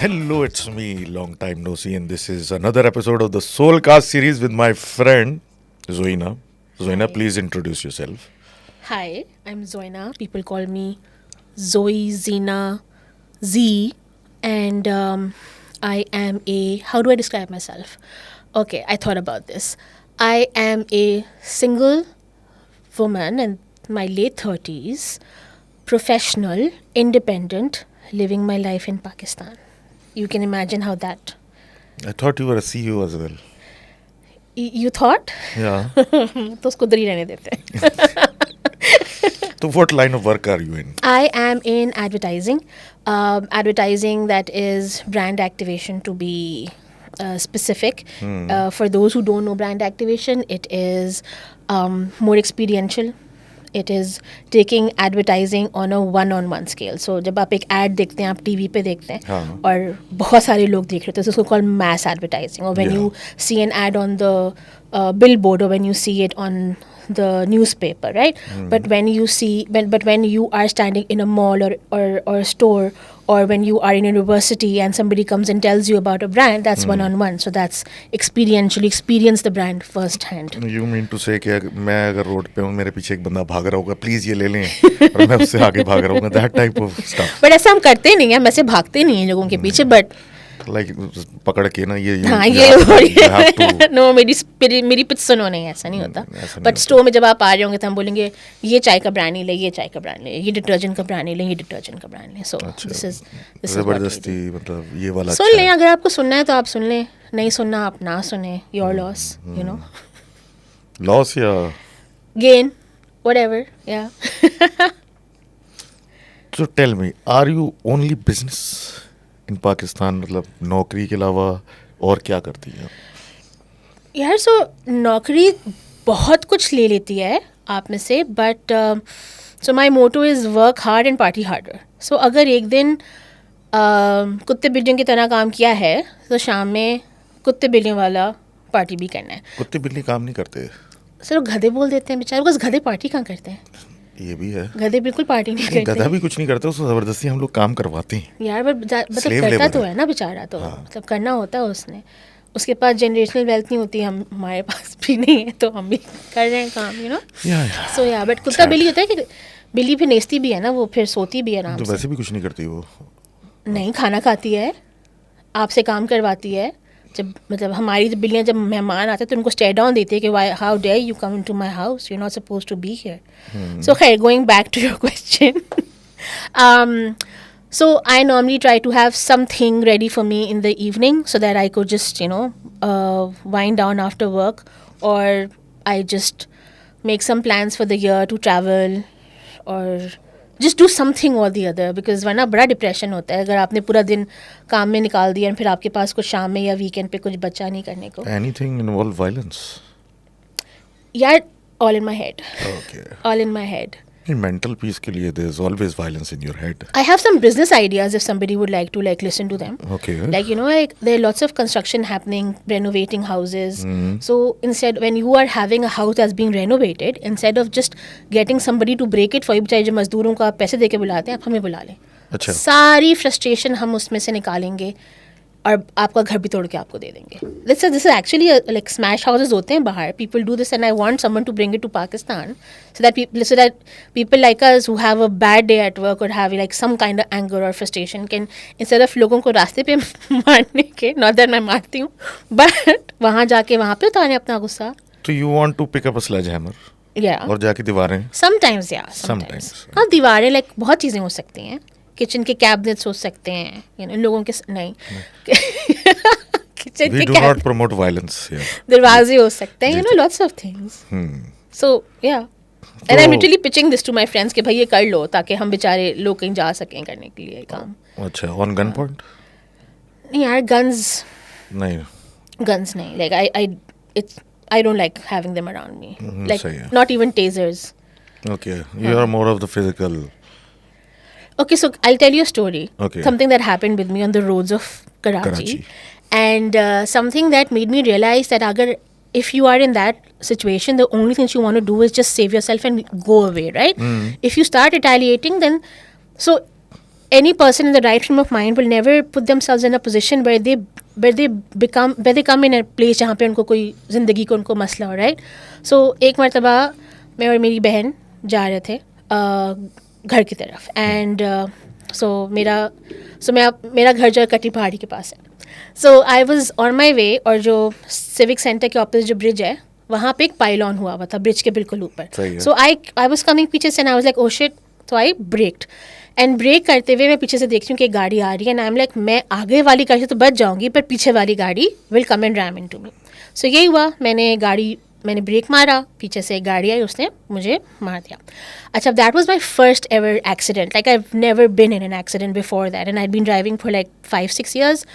Hello, it's me. Long time no see, and this is another episode of the Soulcast series with my friend Zoina. Zoina, Hi. please introduce yourself. Hi, I'm Zoina. People call me Zoe, Zina, Z, and I am a. How do I describe myself? Okay, I thought about this. I am a single woman in my late 30s, professional, independent, living my life in Pakistan. You can imagine how that. I thought you were a CEO as well. You thought? Yeah. तो उसको उधर ही रहने देते हैं. So, what line of work are you in? I am in advertising. Advertising that is brand activation to be specific. For those who don't know brand activation, it is more experiential. It is taking advertising on a one-on-one scale. So जब आप एक ad देखते हैं, आप TV पे देखते हैं, हाँ. और बहुत सारे लोग देख रहे होते हैं, तो उसको called mass advertising. Or when Yeah. you see an ad on the billboard, or when you see it on the newspaper, right? But when you see when you are standing in a mall or a store, or when you are in a university and somebody comes and tells you about a brand, that's one on one. So that's experientially experience the brand first hand. You mean to say कि मैं अगर road पे हूँ, मेरे पीछे एक बंदा भाग रहा होगा, प्लीज ये ले लें, और मैं उससे आगे भाग रहा हूँ, that type of stuff. But ऐसा हम करते नहीं है, हम ऐसे भागते नहीं हैं लोगों के पीछे. बट Like पकड़ के ना ये हाँ, you ये have to- नो मेरी पिच सुनो नहीं, ऐसा नहीं होता. ऐसा नहीं बट होता. स्टोर में जब आप आ रहे होंगे तो हम बोलेंगे ये चाय का ब्रांड नहीं ले, ये चाय का ब्रांड ले, ये डिटर्जेंट का ब्रांड नहीं ले, ये डिटर्जेंट का ब्रांड ले. सो अच्छा. दिस इज जबरदस्ती मतलब ये वाला सुन अच्छा लें. है. अगर आपको सुनना है तो आप सुन लें, नहीं सुनना आप ना सुने. Your loss, you know. Loss या गेन, व्हाटएवर. या So tell me, are you only business in Pakistan? मतलब नौकरी के अलावा और क्या करती है? यार, सो नौकरी बहुत कुछ ले लेती है आप में से. But so my motto is work hard and party harder. So अगर एक दिन कुत्ते बिल्लियों की तरह काम किया है, तो शाम में कुत्ते बिल्लियों वाला पार्टी भी करना है. कुत्ते बिल्ली काम नहीं करते, सर गधे बोल देते हैं बेचारे, बस गधे पार्टी कहाँ करते हैं? ये भी है. गधे बिल्कुल पार्टी नहीं करते. गधा भी कुछ नहीं करता, उसको जबरदस्ती हम लोग काम करवाते हैं. यार मतलब Slave करता labor तो है. है ना बेचारा, तो हाँ. मतलब करना होता है उसने. उसके पास जनरेशनल वेल्थ नहीं होती, हमारे पास भी नहीं है, तो हम भी कर रहे हैं काम, यू नो. या सो या बट कुत्ता बिल्ली होता है कि बिल्ली फिर नेचती भी है ना, वो फिर सोती भी है आराम तो से. वैसे भी कुछ नहीं करती वो. नहीं, खाना खाती है, आपसे काम करवाती है. जब मतलब हमारी जब बिल्लियाँ जब मेहमान आते हैं तो उनको स्टे डाउन देती है कि why how dare you come into my house, you are not supposed to be here. So खैर, going back to your question. So I normally try to have something ready for me in the evening so that I could just, wind down after work, or I just make some plans for the year to travel, or just do something or the other, because वरना बड़ा depression होता है अगर आपने पूरा दिन काम में निकाल दिया और फिर आपके पास कुछ शाम में या वीकेंड पे कुछ बचा नहीं करने को. Anything involve violence? यार, all in my head. Okay. All in my head. In mental peace के लिए there's always violence in your head. I have some business ideas if somebody would like to listen to them. Okay. Like, there are lots of construction happening, renovating houses. So instead, when you are having a house that's being renovated, instead of just getting somebody to break it for you, चाहे जो मजदूरों को आप पैसे दे के बुलाते हैं, आप हमें बुला लें. अच्छा. सारी फ्रस्ट्रेशन हम उसमें से निकालेंगे और आपका घर भी तोड़ के आपको दे देंगे. This is actually like smash houses होते हैं बाहर. People do this, and I want someone to bring it to Pakistan so that people like us who have a bad day at work or have like some kind of anger or frustration can, instead of लोगों को रास्ते पे मारने के, not that मैं मारती हूँ, but वहाँ जाके वहाँ पे उतारने अपना गुस्सा. So you want to pick up a sledgehammer Yeah. और जाके दीवारें. Sometimes, yeah. Sometimes. हाँ, दीवारें like बहुत चीज़ें हो सकती हैं. किचन के कैबिनेट्स हो सकते हैं, लोगों के नहीं. किचन We के do not promote violence here. दरवाजे हो सकते हैं, जी, जी. lots of things. Hmm. So yeah. And I'm literally pitching this to my friends कि भाई ये कर लो ताकि हम बेचारे लोग कहीं जा सकें करने के लिए काम. अच्छा. On gun point? नहीं यार, guns नहीं. नहीं. Like I don't like having them around me. Like सही है. not even tasers. Okay. You are more of the physical. Okay, so I'll tell you a story. Okay. Something that happened with me on the roads of Karachi. Karachi. And something that made me realize that if you are in that situation, the only thing you want to do is just save yourself and go away, right? If you start retaliating, then... So any person in the right frame of mind will never put themselves in a position where they come in a place जहाँ पे उनको कोई ज़िंदगी को उनको मसला हो, right. सो एक मरतबा मैं और मेरी बहन जा रहे थे घर की तरफ, एंड मेरा घर जो कटी पहाड़ी के पास है. So I was on my वे, और जो सिविक सेंटर के ऑपोजिट जो ब्रिज है वहाँ पे एक पाइलॉन हुआ था ब्रिज के बिल्कुल ऊपर. सो आई वॉज कमिंग पीछे से, and I was like oh shit. तो आई ब्रेक्ड, एंड ब्रेक करते हुए मैं पीछे से देखती हूँ कि एक गाड़ी आ रही है, एंड आई एम लाइक मैं आगे वाली गाड़ी से तो बच जाऊँगी पर पीछे वाली गाड़ी will come and ram into me. So यही हुआ, मैंने ब्रेक मारा, पीछे से एक गाड़ी आई, उसने मुझे मार दिया. अच्छा, that was my first ever accident. Like I have never been in an accident before that, and I had been driving for like 5-6 years.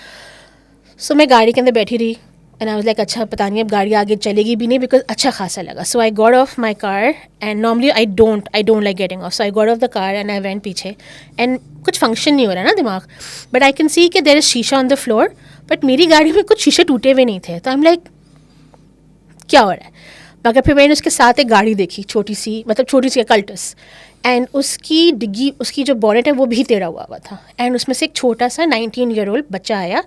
So मैं गाड़ी के अंदर बैठी रही, एंड आई वाज लाइक अच्छा पता नहीं अब गाड़ी आगे चलेगी भी नहीं, बिकॉज अच्छा खासा लगा. So I got off my car, and normally I don't like getting off. So I got off the car and I went पीछे, एंड कुछ फंक्शन नहीं हो रहा ना दिमाग, बट आई कैन सी कि देयर इज शीशा ऑन द फ्लोर, बट मेरी गाड़ी में कुछ शीशे टूटे हुए नहीं थे. तो आई एम लाइक क्या हो रहा है. मगर फिर मैंने उसके साथ एक गाड़ी देखी, छोटी सी कल्टस, एंड उसकी जो बॉनेट है वो भी टेढ़ा हुआ था, एंड उसमें से एक छोटा सा 19-year-old बच्चा आया,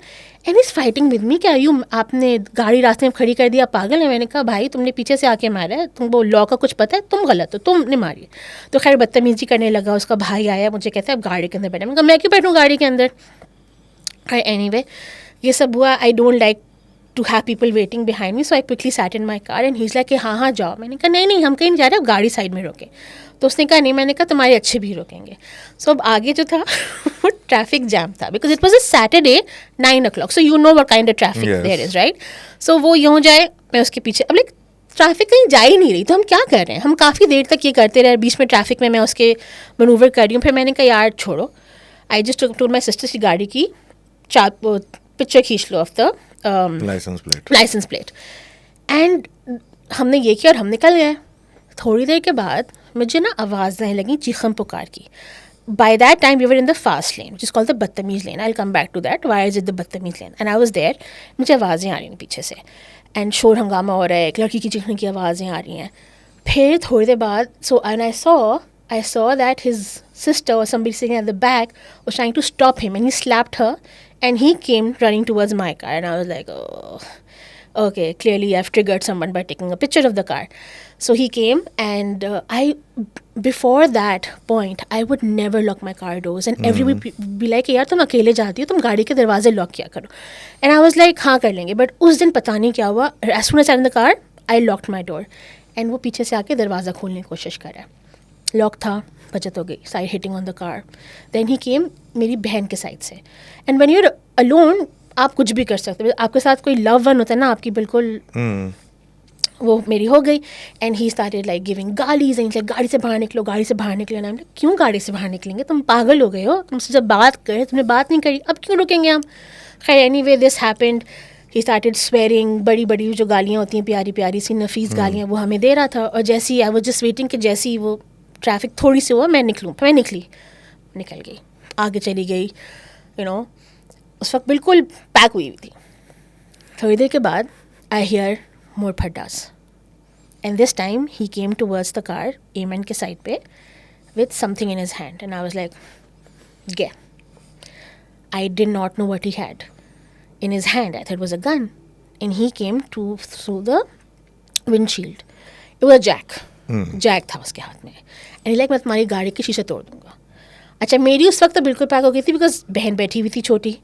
and is fighting with me. क्या आपने गाड़ी रास्ते में खड़ी कर दिया, पागल है. मैंने कहा भाई तुमने पीछे से आके मारा है, तुमको लॉ का कुछ पता है, तुम गलत हो, तुमने मारी. तो खैर बदतमीजी करने लगा. उसका भाई आया, मुझे कहता है अब गाड़ी के अंदर बैठा. मैंने कहा मैं क्यों बैठूँ गाड़ी के अंदर. एनीवे ये सब हुआ. आई don't like to have people waiting behind me, so I quickly sat in my car, and he's like कि हाँ जाओ. मैंने कहा नहीं हम कहीं नहीं जा रहे, अब गाड़ी साइड में रोके. तो उसने कहा नहीं. मैंने कहा तुम्हारे अच्छे भी रोकेंगे. सो अब आगे जो था वो ट्रैफिक जैम था, because it was a Saturday 9 o'clock, so you know what kind of traffic there is, right. So वो यूँ जाए, मैं उसके पीछे. अब लाइक ट्रैफिक कहीं जा ही नहीं रही, तो हम क्या कर रहे हैं. हम काफ़ी देर तक ये करते रहे, बीच में ट्रैफिक में मैं उसके मनूवर कर रही हूँ. फिर मैंने कहा यार छोड़ो, I just told my sister की गाड़ी की पिक्चर खींच लो off the licence plate, and हमने ये किया और हम निकल गए. थोड़ी देर के बाद मुझे ना आवाज़ आने लगी चीखम पुकार की. By that time we were in the fast lane which is called the बदतमीज़ lane. I will come back to that why is it the बदतमीज़ lane. And I was there. मुझे आवाज़ें आ रही हैं पीछे से, एंड शोर हंगामा हो रहा है, एक लड़की की चीखने की आवाज़ें आ रही हैं. फिर थोड़ी देर बाद I saw that his sister or somebody sitting at the back was trying to stop him, and he slapped her, and he came running towards my car, and I was like, oh, okay, clearly I've triggered someone by taking a picture of the car. So he came, and before that point, I would never lock my car doors, and everybody would be like, यार तुम अकेले जाती हो, तुम गाड़ी के दरवाजे lock किया करो. And I was like, हाँ कर लेंगे. But उस दिन पता नहीं क्या हुआ, as soon as I got in the car, I locked my door, and वो पीछे से आके दरवाज़ा खोलने की कोशिश कर रहा है. लॉक था, बचत हो गई, side hitting on the car. Then he came मेरी बहन के साइड से. And when you are alone आप कुछ भी कर सकते हो. आपके साथ कोई लव वन होता है ना आपकी, बिल्कुल वो मेरी हो गई. And he started like giving गालीज, एंड लाइक गाड़ी से बाहर निकलो, गाड़ी से बाहर निकलो. ना क्यों गाड़ी से बाहर निकलेंगे, तुम पागल हो गए हो, तुमसे जब बात करें तुमने बात नहीं करी, अब क्यों रुकेंगे हम. खैर anyway this happened. He started swearing, बड़ी बड़ी जो गालियाँ होती हैं, प्यारी प्यारी सी नफीस गालियाँ, वो हमें दे रहा था. और जैसी आई वाज जस्ट वेटिंग कि जैसी वो ट्रैफिक थोड़ी सी हुआ मैं निकल गई, आगे चली गई. उस वक्त बिल्कुल पैक हुई थी. थोड़ी देर के बाद आई हियर मोर फड्डास, and this time he came towards the car, एमेंट के साइड पे, with something in his hand, and I was like गे. I did not know what he had in his hand. I thought it was a gun, and he came through the windshield. It was a jack था उसके हाथ में, and he like मैं तुम्हारी गाड़ी की शीशे तोड़ दूंगा. अच्छा मेरी उस वक्त तो बिल्कुल पैक हो गई थी, बिकॉज बहन बैठी हुई थी छोटी,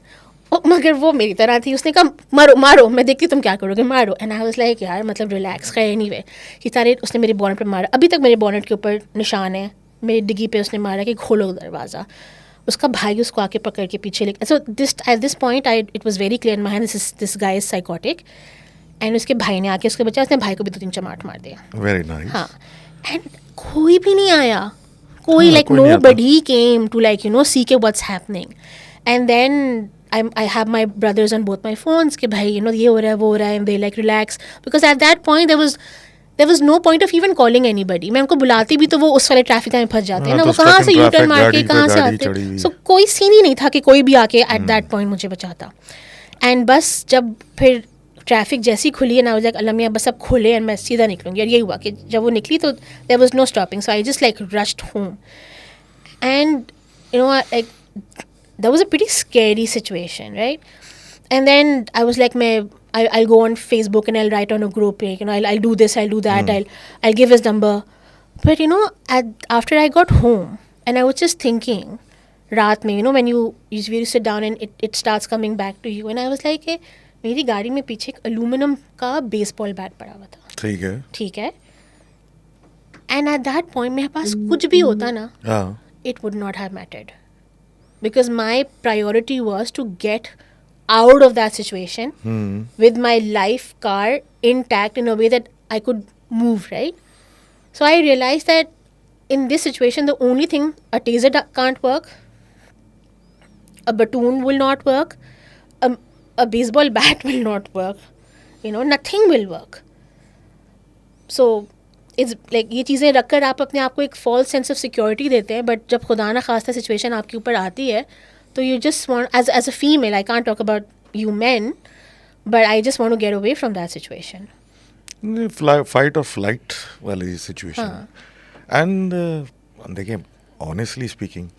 मगर वो मेरी तरह थी. उसने कहा मारो मैं देखती तुम क्या करोगे, मारो. एंड आई वाज लाइक यार मतलब रिलैक्स कर. एनीवे कि सारे उसने मेरे बॉनेट पे मारा, अभी तक मेरे बॉनेट के ऊपर निशान है, मेरी डिग्गी पे उसने मारा कि खोलो दरवाज़ा. उसका भाई उसको आके पकड़ के पीछे लेके. So at this point it was very clear in my hand this guy is psychotic. And उसके भाई ने आके उसके बच्चा, उसने भाई को भी 2-3 चमाट मार दिया. Very nice. हाँ. एंड कोई भी नहीं आया, कोई like nobody came to like see के what's happening. And then I have my brothers on both my phones कि भाई ये हो रहा है वो हो रहा है, and they like relax, because at that point there was no point of even calling anybody. मैं उनको बुलाती भी तो वो उस वाले ट्रैफिक में फंस जाते हैं ना, वो कहाँ से यू टर्न मार के कहाँ से आते हैं. सो कोई सीन ही नहीं था कि कोई भी आके एट दैट पॉइंट मुझे बचाता. एंड बस जब फिर ट्रैफिक जैसी खुली है ना, लाइक अल्लाह मियाँ बस अब खुले और मैं सीधा निकलूँगी. और यही हुआ कि जब वो निकली तो there was no stopping, so I just like rushed home. And like that was a pretty scary situation, right? And then I was like, I'll go on Facebook and I'll write on a group, like, I'll do this, I'll do that, I'll give his number. But after I got home and I was just thinking, रात में, when you usually sit down and it starts coming back to you, and I was like, मेरी गाड़ी में पीछे एक aluminum का baseball bat पड़ा हुआ था. ठीक है. And at that point मेरे पास कुछ भी होता ना, it would not have mattered. Because my priority was to get out of that situation with my life car intact in a way that I could move, right? So I realized that in this situation, the only thing, a taser can't work, a baton will not work, a baseball bat will not work, nothing will work. So it's like ये चीज़ें रखकर आप अपने आप को एक false sense of security देते हैं, but जब खुदा ना खास्ता situation आपके ऊपर आती है, तो you just want, as a female, I can't talk about you men, but I just want to get away from that situation. Fight or flight वाली situation. And देखिए, honestly speaking,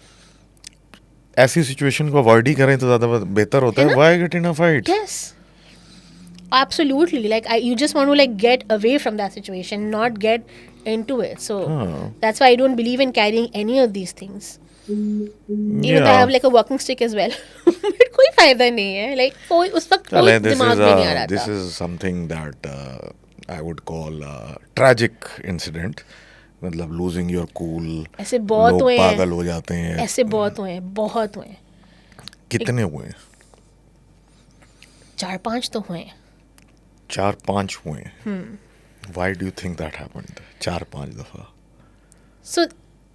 ऐसी situation को avoid ही करें तो ज़्यादा बेहतर होता है. Why get in a fight? Yes. Absolutely. Like you just want to like get away from that situation, not get into it. So that's why I don't believe in carrying any of these things. Even though I have like a walking stick as well. But कोई फायदा नहीं है. Like कोई उस वक्त कोई दिमाग में नहीं आ रहा था. This is something that I would call a tragic incident. मतलब losing your cool. ऐसे बहुत हुए हैं. लोग पागल हो जाते हैं. ऐसे बहुत हुए हैं. बहुत हुए हैं. कितने हुए हैं? 4-5 तो हुए हैं. 4-5 हुए हैं. Why do you think that happened? 4-5 दफा. So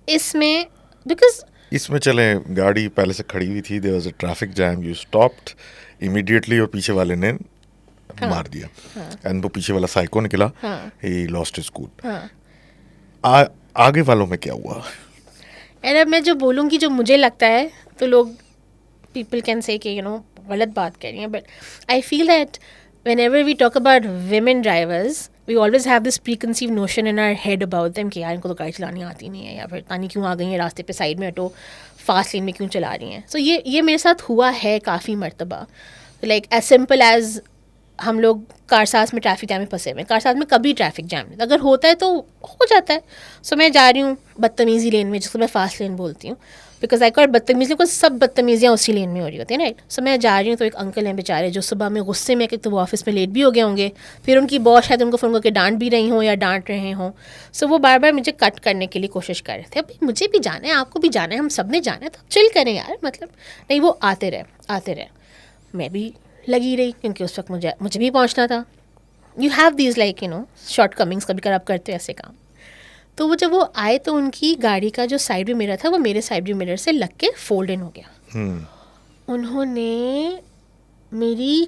इसमें because इसमें चले गाड़ी पहले से खड़ी हुई थी. There was a traffic jam. You stopped immediately और पीछे वाले ने मार दिया. And वो पीछे वाला साइको निकला. He lost his cool. आगे वालों में क्या हुआ? और अब मैं जो बोलूँगी जो मुझे लगता है तो लोग people can say कि गलत बात कर रही हैं, but I feel that whenever we talk about women drivers, we always have this preconceived notion in our head about them कि यार इनको तो गाड़ी चलानी आती नहीं है, या फिर तानी क्यों आ गई हैं रास्ते पे साइड में हटो, फास्ट लेन में क्यों चला रही हैं. So ये मेरे साथ हुआ है काफ़ी मर्तबा. Like as simple as हम लोग कारसाज में ट्रैफिक जैम में फंसे हुए हैं. कारसाज में कभी ट्रैफिक जैम नहीं, अगर होता है तो हो जाता है. सो मैं जा रही हूँ बदतमीज़ी लेन में, जिसको मैं फास्ट लेन बोलती हूँ, बिकॉज आई कॉल बदतमीज़ी, बिकॉज सब बदतमीज़ियाँ उसी लेन में हो रही होती हैं, राइट. सो मैं जा रही हूँ तो एक अंकल हैं बेचारे जो सुबह में गुस्से में, तो वो ऑफिस में लेट भी हो गए होंगे, फिर उनकी बॉस शायद उनको फ़ोन करके डांट भी रही हों या डांट रहे हों. सो वो बार बार मुझे कट करने के लिए कोशिश कर रहे थे. अब मुझे भी जाना है, आपको भी जाना है, हम सब ने जाना है, तो चिल करें यार. मतलब नहीं, वो आते रहे. मैं भी लगी रही क्योंकि उस वक्त मुझे भी पहुंचना था. You have these like shortcomings, कभी कभी आप करते हो ऐसे काम. तो वो जब वो आए तो उनकी गाड़ी का जो साइड व्यू मिरर था वो मेरे साइड व्यू मिरर से लग के फोल्ड इन हो गया. उन्होंने मेरी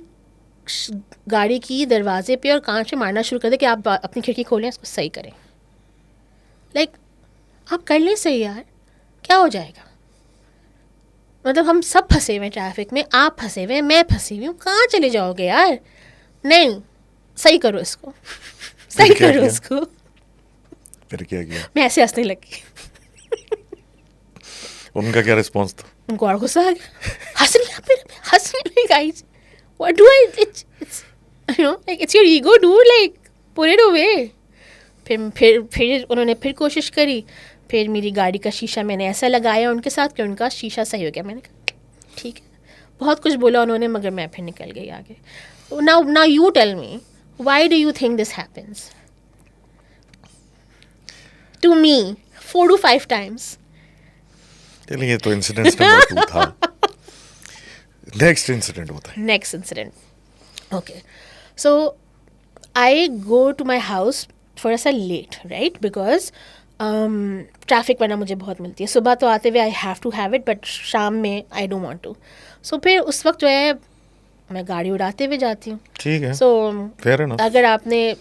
गाड़ी की दरवाजे पे और कांच पे मारना शुरू कर दिया कि आप अपनी खिड़की खोलें, इसको सही करें. लाइक आप कर लें सही यार, क्या हो जाएगा. मतलब हम सब फंसे हुए हैं ट्रैफिक में, आप फंसे हुए हैं, मैं फंसी हुई हूँ, कहाँ चले जाओगे यार. नहीं, सही करो इसको, सही करो इसको. फिर क्या किया? मैं ऐसे हंसने लगी. उनका क्या रिस्पॉन्स था? उनको और गुस्सा आ गया. हंस रही guys. What do I, it's like it's your ego dude, like put it away. फिर उन्होंने फिर कोशिश करी. फिर मेरी गाड़ी का शीशा मैंने ऐसा लगाया उनके साथ कि उनका शीशा सही हो गया. मैंने कहा ठीक है, बहुत कुछ बोला उन्होंने, मगर मैं फिर निकल गई आगे. Now you tell me, why do you think this happens to me 4 to 5 times? चलिए, ये तो इंसिडेंट नंबर 2 था. नेक्स्ट इंसिडेंट होता है. Next incident, okay. So I go to my house थोड़ा सा लेट, राइट, बिकॉज ट्रैफिक वरना मुझे बहुत मिलती है. सुबह तो आते हुए I have to have it, but शाम में आई डोंट वांट टू. सो फिर उस वक्त जो है मैं गाड़ी उड़ाते हुए जाती हूँ. ठीक है. सो अगर आपने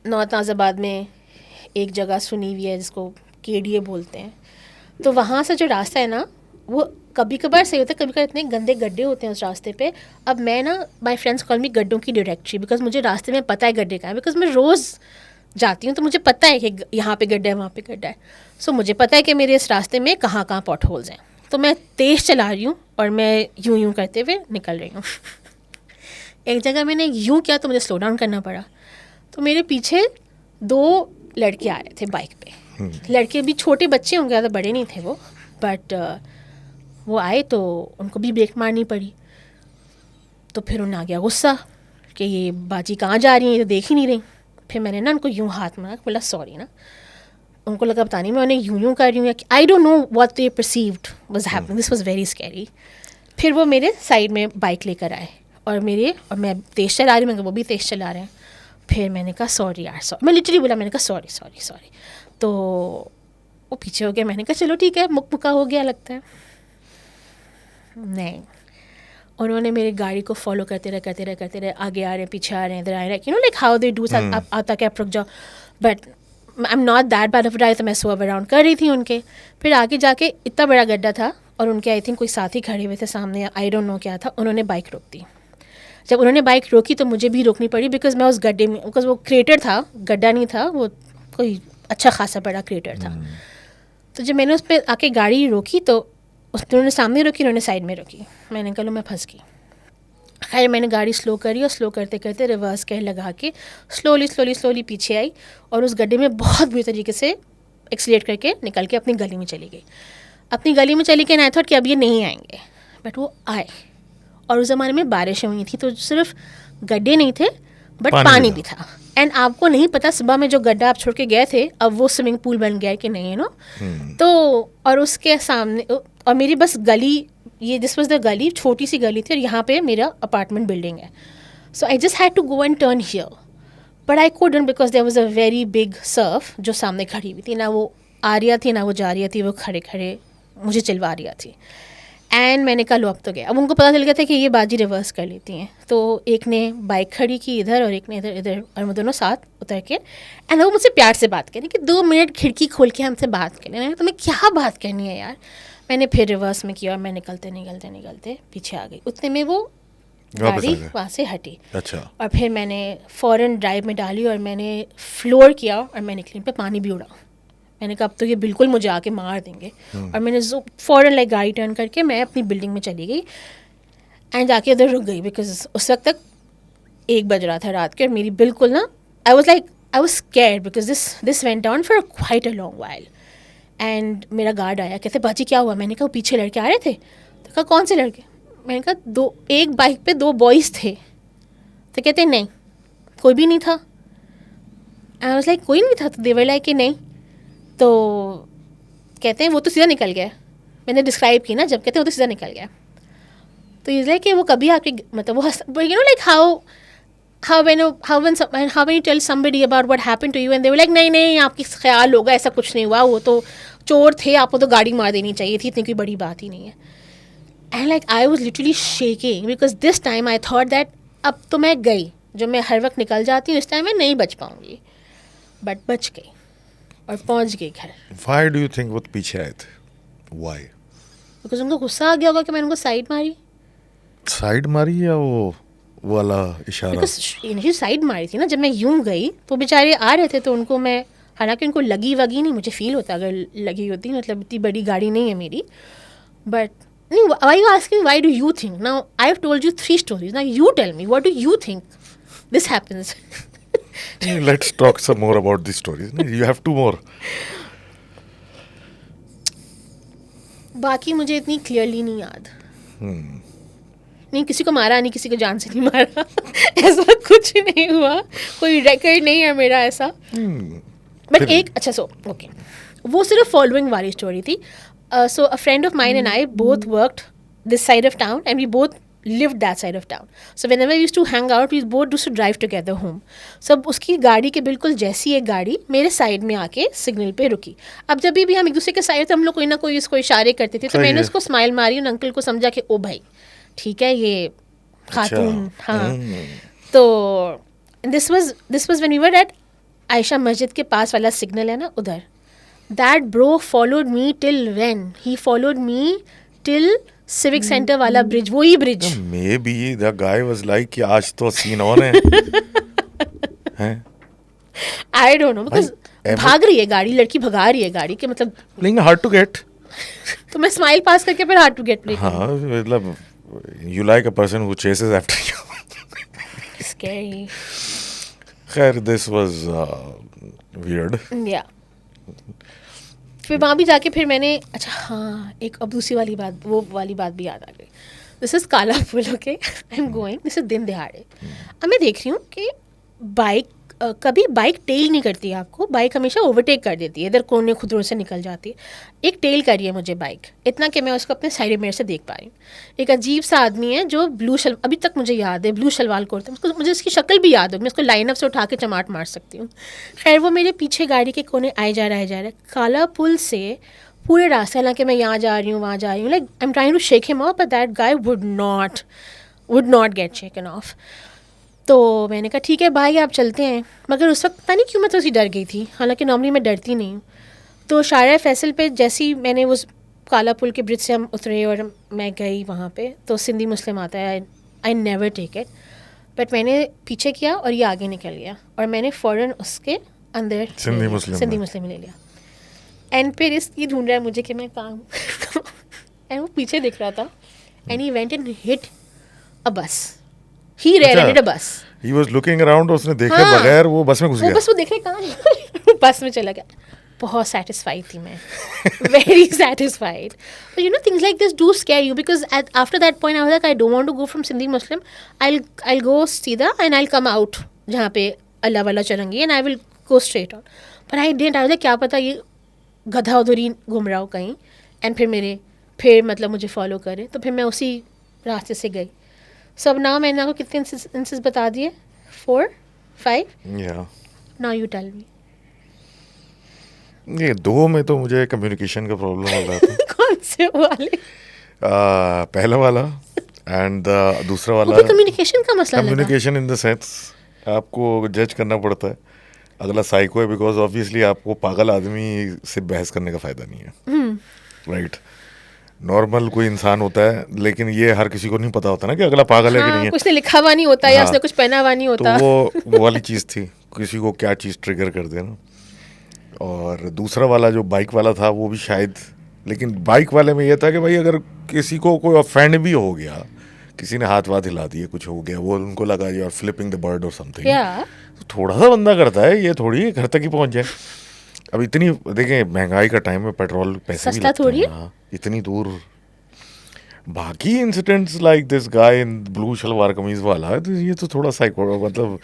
नॉर्थ नाज़िबाद में एक जगह सुनी हुई है जिसको केडीए बोलते हैं, तो वहाँ से जो रास्ता है ना, वो कभी कभार सही होता है, कभी कभार इतने गंदे गड्ढे होते हैं उस रास्ते पे. अब मैं ना, माई फ्रेंड्स कॉल मी गड्ढों की डायरेक्टरी, बिकॉज मुझे रास्ते में पता है गड्ढे का है, बिकॉज मैं रोज़ जाती हूँ तो मुझे पता है कि यहाँ पे गड्ढा है, वहाँ पे गड्ढा है. सो मुझे पता है कि मेरे इस रास्ते में कहाँ पॉट होल्स हैं. तो मैं तेज़ चला रही हूँ और मैं यूं करते हुए निकल रही हूँ। एक जगह मैंने यूं किया तो मुझे स्लो डाउन करना पड़ा। तो मेरे पीछे 2 लड़के आ रहे थे बाइक पे। लड़के भी छोटे बच्चे होंगे, ज़्यादा बड़े नहीं थे वो, बट वो आए तो उनको भी ब्रेक मारनी पड़ी। तो फिर उन्हें आ गया गुस्सा कि ये बाजी कहाँ जा रही है, ये तो देख ही नहीं रही। फिर मैंने ना उनको यूं हाथ मारा, बोला सॉरी ना। उनको लगा पता नहीं मैं उन्हें यूं कर रही हूँ, I don't know what they perceived was happening, this was very scary. फिर वो मेरे साइड में बाइक लेकर आए और मैं तेज़ चला रही हूँ, वो भी तेज़ चला रहे हैं। फिर मैंने कहा सॉरी यार, सॉरी, मैं लिटरली बोला, मैंने कहा सॉरी सॉरी सॉरी। तो वो पीछे हो गया। मैंने कहा चलो ठीक है, मुक्का हो गया लगता है। नहीं, उन्होंने मेरी गाड़ी को फॉलो करते रहे, आगे आ रहे हैं, पीछे आ रहे हैं, इधर आ रहे हैं, you know like how they do, आप आता क्या आप रुक जाओ। But I am not that bad of drive, तो मैं स्वर्व अराउंड कर रही थी उनके। फिर आगे जाके इतना बड़ा गड्ढा था और उनके आई थिंक कोई साथी खड़े हुए थे सामने, आई डोंट नो क्या था। उन्होंने बाइक रोक दी। जब उन्होंने बाइक रोकी तो मुझे भी रोकनी पड़ी, बिकॉज मैं उस गड्ढे में, बिकॉज वो क्रेटर था, गड्ढा नहीं था, वो कोई अच्छा खासा बड़ा क्रेटर था। तो जब मैंने उस पर आके गाड़ी रोकी तो उन्होंने सामने रोकी, उन्होंने साइड में रोकी। मैंने कहा लो मैं फंस गई। खैर मैंने गाड़ी स्लो करी और स्लो करते करते रिवर्स गेयर लगा के स्लोली पीछे आई और उस गड्ढे में बहुत बुरी तरीके से एक्सीलेट करके निकल के अपनी गली में चली गई। अपनी गली में चली गई, आई थॉट कि अब ये नहीं आएंगे, बट वो आए। और उस ज़माने में बारिशें हुई थी तो सिर्फ गड्ढे नहीं थे बट पानी भी था। एंड आपको नहीं पता सुबह में जो गड्ढा आप छोड़ के गए थे अब वो स्विमिंग पूल बन गया है कि नहीं, नो। तो और उसके सामने और मेरी बस गली, ये दिस वाज द गली, छोटी सी गली थी और यहाँ पे मेरा अपार्टमेंट बिल्डिंग है। So I just had to go and turn here, but I couldn't because there was a very big surf जो सामने खड़ी हुई थी। ना वो आ रही थी ना वो जा रही थी, वो खड़े खड़े मुझे चिलवा रही थी। एंड मैंने कहा लो अब तो गया। अब उनको पता चल गया था कि ये बाजी रिवर्स कर लेती हैं, तो एक ने बाइक खड़ी की इधर और एक ने इधर और वो दोनों साथ उतर के एंड वो मुझसे प्यार से बात करें कि 2 मिनट खिड़की खोल के हमसे बात करें। तुम्हें क्या बात करनी है यार। मैंने फिर रिवर्स में किया और मैं निकलते पीछे आ गई। उतने में वो गाड़ी वहाँ से हटी। अच्छा। और फिर मैंने फ़ौरन ड्राइव में डाली और मैंने फ्लोर किया और मैं निकली पे पानी भी उड़ा। मैंने कहा अब तो ये बिल्कुल मुझे आके मार देंगे। और मैंने फ़ौरन लाइक गाड़ी टर्न करके मैं अपनी बिल्डिंग में चली गई एंड जाके उधर रुक गई, बिकॉज उस वक्त तक 1 बज रहा था रात के और मेरी बिल्कुल ना I was scared because this went on for quite a long while. And मेरा गार्ड आया, कहते बाजी क्या हुआ। मैंने कहा पीछे लड़के आ रहे थे। तो कहा कौन से लड़के। मैंने कहा एक बाइक पे 2 बॉयज़ थे। तो कहते नहीं कोई भी नहीं था। आई वाज लाइक कोई नहीं था। तो देवर लाइक कि नहीं। तो कहते हैं वो तो सीधा निकल गया। मैंने डिस्क्राइब की ना जब, कहते हैं वो तो सीधा निकल गया। तो इज़ लाइक कि वो कभी आपके मतलब वो you know like how when you tell somebody about what happened to you and they were like नहीं आपकी ख्याल होगा, ऐसा कुछ नहीं हुआ, वो तो चोर थे, आपको तो गाड़ी मार देनी चाहिए थी, इतनी कोई बड़ी बात ही नहीं है। And like I was literally shaking because this time I thought that अब तो मैं गई, जो मैं हर वक्त निकल जाती हूँ इस टाइम मैं नहीं बच पाऊँगी, बट बच गई और पहुँच गई घर। Why do you think वो पीछे आए थे? Why? बिकॉज उनको गुस्सा आ गया होगा कि मैंने उनको साइड मारी। साइड मारी या वो वाला इशारा? बिकॉज साइड मारी थी ना, जब मैं यूं गई तो बेचारे आ रहे थे तो उनको मैं, हालांकि उनको लगी वगी नहीं, मुझे फील होता अगर लगी होती, मतलब इतनी बड़ी गाड़ी नहीं है मेरी, बट नहीं। Why you asking why do you think? Now I have told you 3 stories, now you tell me what do you think this happens? Let's talk some more about these stories. You have 2 more. बाकी मुझे इतनी clearly नहीं याद। नहीं किसी को मारा, नहीं किसी को जान से नहीं मारा ऐसा कुछ नहीं हुआ, कोई रिकॉर्ड नहीं है मेरा ऐसा। बट एक अच्छा ओके, वो सिर्फ फॉलोइंग वाली स्टोरी थी। So a friend of mine and I both worked this side of town and we both lived that side of town. So whenever we used to hang out, we both used to drive together home. So उसकी गाड़ी के बिल्कुल जैसी एक गाड़ी मेरे side में आके सिग्नल पे रुकी। अब जब भी हम एक दूसरे के साइड थे हम लोग कोई ना कोई इसको इशारे करते थे, तो मैंने उसको स्माइल मारी और अंकल को समझा कि ओ भाई ठीक है ये खातून। हाँ, तो this was when we were at Ayesha Masjid के पास वाला सिग्नल है ना उधर। That bro followed me till when he followed me till civic centre वाला ब्रिज, वही bridge. Maybe the guy was like कि आज तो सीन ऑन है। आई डोंट नो बिकॉज भाग रही है गाड़ी, लड़की भगा रही है गाड़ी के, मतलब लेकिन हार्ड टू गेट तो मैं स्माइल पास करके फिर हार्ड टू गेट ब्रेक. हाँ मतलब you like a person who chases after you. Scary. खैर दिस वाज वियर्ड. या फिर वहाँ भी जाके फिर मैंने अच्छा हाँ एक अब दूसरी वाली बात वो वाली बात भी याद आ गई. This is Kala Pul. Okay I am going. This is दिन दिहाड़े. अब मैं देख रही हूँ कि बाइक कभी बाइक टेल नहीं करती है आपको. बाइक हमेशा ओवरटेक कर देती है. इधर कोने खुदरों से निकल जाती है. एक टेल कर रही है मुझे बाइक इतना कि मैं उसको अपने साइड मिरर से देख पा रही हूँ. एक अजीब सा आदमी है जो ब्लू अभी तक मुझे याद है ब्लू शलवार कुर्ता. उसको मुझे उसकी शक्ल भी याद है. मैं उसको लाइन अप से उठा के चमाट मार सकती हूँ. खैर वो मेरे पीछे गाड़ी के कोने आए जा रहा है. काला पुल से पूरे रास्ते हालांकि मैं यहाँ जा रही हूँ वहाँ जा रही हूँ like I am trying to shake him off but that guy would not get shaken off. तो मैंने कहा ठीक है भाई आप चलते हैं. मगर उस वक्त पता नहीं क्यों मैं तो उसी डर गई थी. हालांकि नॉर्मली मैं डरती नहीं हूँ. तो शारा फैसल पे जैसे ही मैंने उस काला पुल के ब्रिज से हम उतरे और मैं गई वहाँ पे तो सिंधी मुस्लिम आता है. I never take it. But मैंने पीछे किया और ये आगे निकल गया और मैंने फ़ौरन उसके अंदर सिंधी मुस्लिम ले लिया. एंड फिर ये ढूंढ रहा है मुझे कि मैं कहाँ हूँ. एंड वो पीछे दिख रहा था. And he went and hit अ बस. He rear-ended a bus. He was looking around. उसने देखे हाँ, बगैर वो बस में घुस गया. बस वो देख रहे कहाँ बस में चला गया. बहुत satisfied थी मैं. Very satisfied. But you know things like this do scare you because after that point I was like I don't want to go from Sindhi Muslim. I'll go सीधा and I'll come out जहाँ पे अल्लाह वाला चलेंगी and I will go straight on. But I didn't. I was like क्या पता ये गधा उधर ही घूम रहा हो कहीं and फिर मतलब मुझे फॉलो करे. तो फिर मैं उसी रास्ते से गई. So अब now मैंने आपको कितने इंसिस बता दिए 4 5. Yeah. Now you tell me. ये 2 में तो मुझे कम्युनिकेशन का प्रॉब्लम हो रहा था. कौन से वाले? पहला वाला एंड दूसरा वाला कम्युनिकेशन का मसला लगा. कम्युनिकेशन इन द सेंस आपको जज करना पड़ता है. अगला साइको है बिकॉज ऑब्वियसली आपको पागल आदमी से बहस करने का फायदा नहीं है. राइट. नॉर्मल कोई इंसान होता है लेकिन ये हर किसी को नहीं पता होता ना कि अगला पागल है कि नहीं है. कुछ ने लिखा हुआ नहीं होता या उसने कुछ पहना हुआ नहीं होता. तो वो वाली चीज़ थी किसी को क्या चीज़ ट्रिगर कर देना. और दूसरा वाला जो बाइक वाला था वो भी शायद. लेकिन बाइक वाले में ये था कि भाई अगर किसी को कोई ऑफेंड भी हो गया किसी ने हाथ वाथ हिला दिए कुछ हो गया वो उनको लगा you are flipping the bird और समथिंग. तो थोड़ा सा बंदा करता है. ये थोड़ी घर तक ही पहुंच जाए. अब इतनी देखें महंगाई का टाइम में पेट्रोल पैसे भी लगते हैं. हाँ, इतनी दूर. बाकी incidents like this guy in blue shalwar kameez वाला तो ये तो थोड़ा साइको मतलब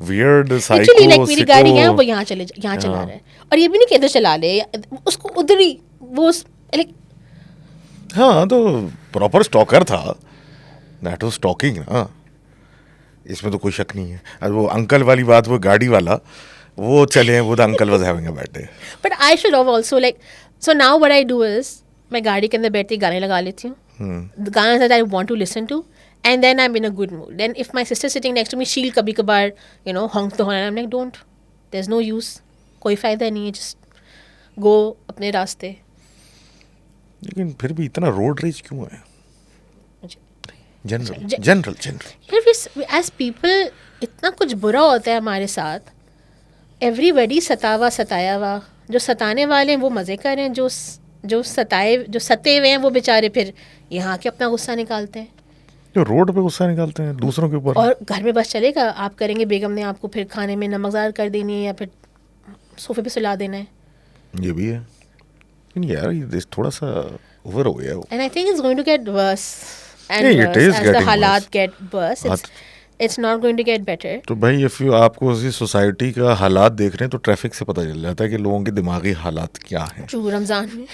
वियर्ड साइको. लाइक मेरी गाड़ी है वो यहाँ चला रहा है और ये भी नहीं कहते चला ले उसको उधर ही वो लाइक. हाँ तो प्रॉपर स्टॉकर था. दैट वाज स्टॉकिंग ना. इसमें तो कोई शक नहीं है. अब वो अंकल वाली बात वो गाड़ी वाला वो चले वो the uncle was having a bad day. But I should have also like so now what I do is मैं गाड़ी के अंदर बैठती गाने लगा लेती हूँ. गाना that I want to listen to and then I am in a good mood. Then if my sister sitting next to me शील कभी कभार यू नो हॉन्क तो I am like don't there is no use. कोई फायदा नहीं है. Just go अपने रास्ते. लेकिन फिर भी इतना रोड रेज क्यों है? जनरल एज पीपल इतना कुछ बुरा होता है हमारे साथ. एवरीबडी सताया हुआ. जो सताने वाले हैं वो मज़े कर रहे हैं. जो सते हुए हैं वो बेचारे फिर यहाँ के अपना गुस्सा निकालते हैं. जो रोड पे गुस्सा निकालते हैं दूसरों के ऊपर. और घर में बस चलेगा आप करेंगे बेगम ने आपको फिर खाने में नमकदार कर देनी है या फिर सोफे पे सुला देना है. ये भी है. यार ये थोड़ा सा ओवर हो गया. And I think it's going to get worse and as the हालात get worse. It's not going to get better. तो भाई इफ यू आपको उसी सोसाइटी का हालात देख रहे हैं तो ट्रैफिक से पता चल जाता है कि लोगों के दिमागी हालात क्या हैं. रमज़ान में.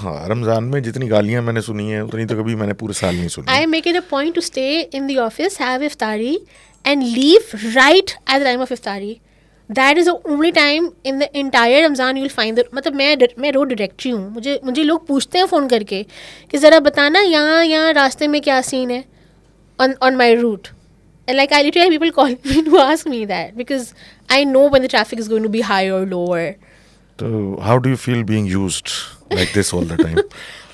हाँ रमज़ान में जितनी गालियाँ मैंने सुनी हैं उतनी तो कभी मैंने पूरे साल नहीं सुनी. I make it a point to stay in the office, have iftari and leave right at the time of iftari. That is the only time in the entire Ramzan you'll find that. मतलब मैं road directory हूँ. मुझे लोग पूछते हैं phone करके कि ज़रा बताना यहाँ रास्ते में क्या सीन है on my route. And like I literally have people call me to ask me that because I know when the traffic is going to be high or lower. So how do you feel being used like this all the time?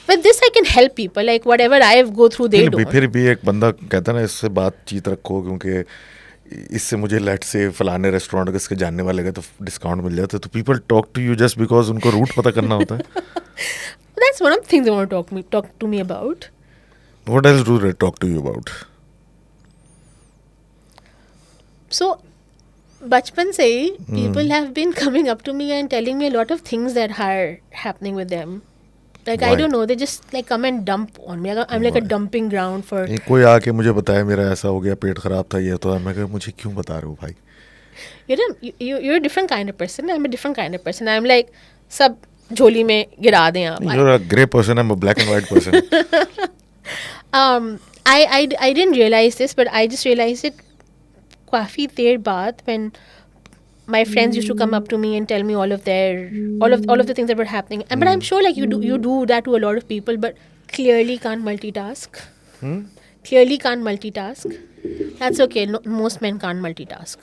But this I can help people. Like whatever I go through, they don't. फिर भी एक बंदा कहता ना इससे बातचीत रखो क्योंकि इससे मुझे लेट से फलाने रेस्टोरेंट के इसके जानने वाले का तो डिस्काउंट मिल जाता है. तो people talk to you just because उनको रूट पता करना होता है. That's That's one of the things they want to talk to me about. What else do they talk to you about? So, bachpan se hi, people have been coming up to me and telling me a lot of things that are happening with them. Like, I Why? don't know, they just like come and dump on me. I'm like a Why? dumping ground for... ये कोई आके मुझे बताया मेरा ऐसा हो गया, पेट खराब था, ये तो मैं कहा मुझे क्यों बता रहे हो भाई? You're a different kind of person. I'm a different kind of person. I'm like, सब झोली में गिरा दें आप. You're a grey person, I'm a black and white person. I didn't realize this, but I just realized it काफी देर बाद when my friends used to come up to me and tell me all of the things that were happening. And but I'm sure like you do that to a lot of people, but clearly can't multitask. Clearly can't multitask. That's okay. No, most men can't multitask.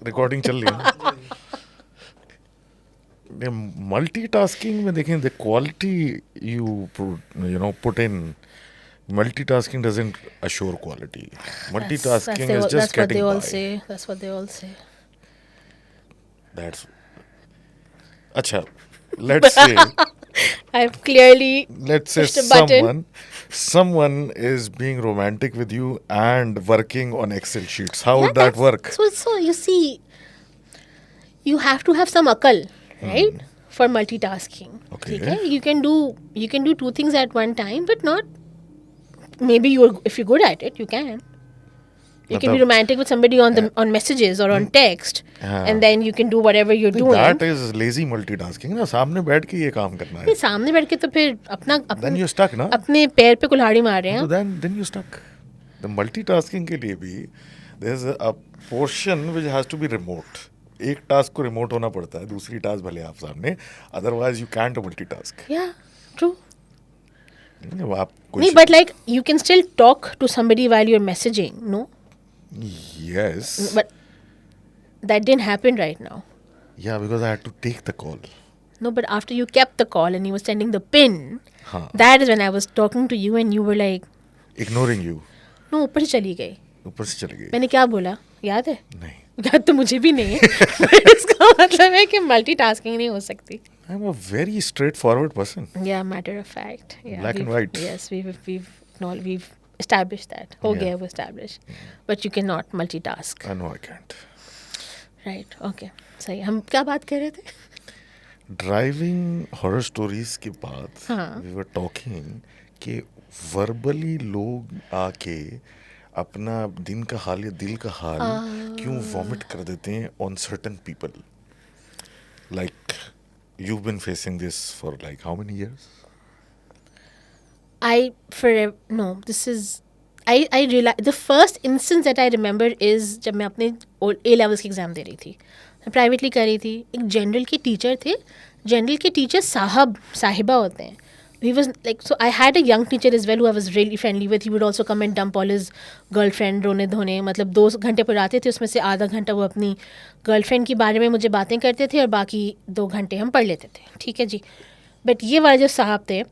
Recording चल रही है. Multitasking में देखें, the quality you put in, multitasking doesn't assure quality. Multitasking is just That's what getting they all by. say. That's what they all say. That's अच्छा. Let's say I've clearly let's say pushed a button. someone is being romantic with you and working on Excel sheets. How would that work? So you see, you have to have some akal, right? For multitasking. Okay. ठीक है? You can do two things at one time, but not. Maybe if you're good at it, you can. You can be मतलब- romantic with somebody on messages or on text, हाँ. and then you can do whatever you're doing. That is lazy multitasking ना, सामने बैठ के ये काम करना नहीं, है. सामने बैठ के तो फिर Then you're stuck ना. अपने पैर पे कुल्हाड़ी मार रहे So हैं. then you're stuck. The multitasking के लिए भी there's a portion which has to be remote. एक टास्क को रिमोट होना पड़ता है, दूसरी टास्क भले आप सामने, otherwise you can't multitask. Yeah, true. आप नहीं, but like you can still talk to somebody while you're messaging, no? Yes. But that didn't happen right now. Yeah, because I had to take the call. No, but after you kept the call and you were sending the pin, हाँ. that is when I was talking to you and you were like, Ignoring you. no, ऊपर से चली गई. ऊपर से चली गई. मैंने क्या बोला? याद है? नहीं. याद तो मुझे भी नहीं है. But इसका मतलब है कि मल्टीटास्किंग नहीं हो सकती. I'm a very straightforward person. Yeah, matter of fact. Yeah, Black and we've- white. Yes, we've established that. हो Yeah. गया वो established. But you cannot multitask. I know I can't. Right, okay. सही. हम क्या बात कर रहे थे? ड्राइविंग हॉरर स्टोरीज के बाद हाँ. वी वर टॉकिंग कि वर्बली लोग आके अपना दिन का हाल या दिल का हाल क्यों वॉमिट कर देते हैं on certain people. Like you've been facing this for like how many years? This is I realize the first instance that I remember is जब मैं अपने A levels की एग्जाम दे रही थी. मैं प्राइवेटली कर रही थी. एक जनरल के टीचर थे. जनरल के टीचर साहिबा होते हैं. He was like, so I had a young teacher as well who I was really friendly with. He would also come and dump all his girlfriend रोने धोने. मतलब 2 घंटे पढ़ाते थे, उसमें से आधा घंटा वो अपनी गर्लफ्रेंड के बारे में मुझे बातें करते थे और बाकी 2 घंटे हम पढ़ लेते थे. ठीक है जी. बट ये वाले जो साहब थे,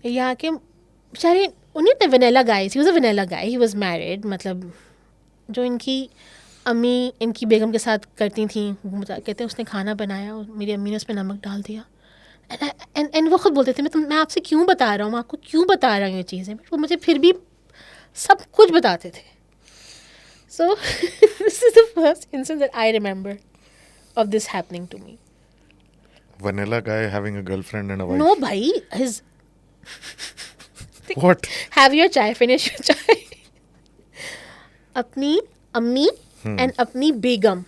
यहाँ के बेचारे, उन्हीं थे vanilla guys. He was a vanilla guy. He was married. मतलब जो इनकी अम्मी इनकी बेगम के साथ करती थी, कहते हैं उसने खाना बनाया और मेरी अम्मी ने उस पर नमक डाल दिया. एंड वो खुद बोलते थे मैं आपसे क्यों बता रहा हूँ, मैं आपको क्यों बता रहा हूँ ये चीज़ें. बट वो मुझे फिर भी सब कुछ बताते थे. So this is the first instance that I remember of this happening to me. Vanilla guy having a girlfriend and a wife. No भाई, his What? Have your chai, finish your chai. अपनी अम्मी एंड अपनी बेगम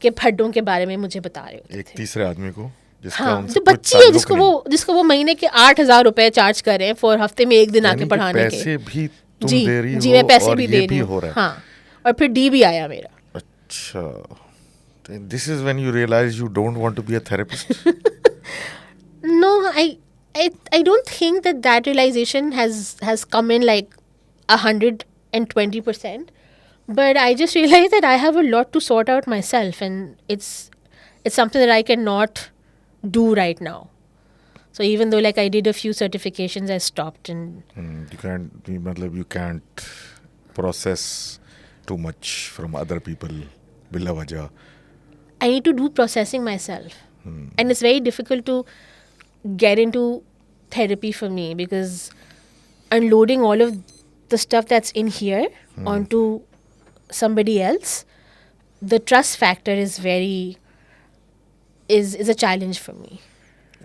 के फड्डों के बारे में मुझे बता रहे होते एक थे. तीसरे आदमी को जिसका हाँ, उनसे जो कुछ बच्ची है ताल्लुक जिसको वो महीने के 8,000 रुपए चार्ज कर रहे हैं फॉर हफ्ते में एक दिन नहीं. आके यानी कि पढ़ाने के. पैसे भी तुम जी दे रही जी, हो मैं पैसे और भी ये दे भी रही हो हूँ. रहा है. हाँ, और फिर डी भी आया मेरा. अच्छा. This is when you realize you don't want to be a therapist. No, I don't think that realization has come in like 120%. But I just realized that I have a lot to sort out myself, and it's something that I cannot do right now. So even though like I did a few certifications, I stopped. And you can't process too much from other people. Bila wajah. I need to do processing myself. And it's very difficult to get into therapy for me, because unloading all of the stuff that's in here onto somebody else, the trust factor is is a challenge for me.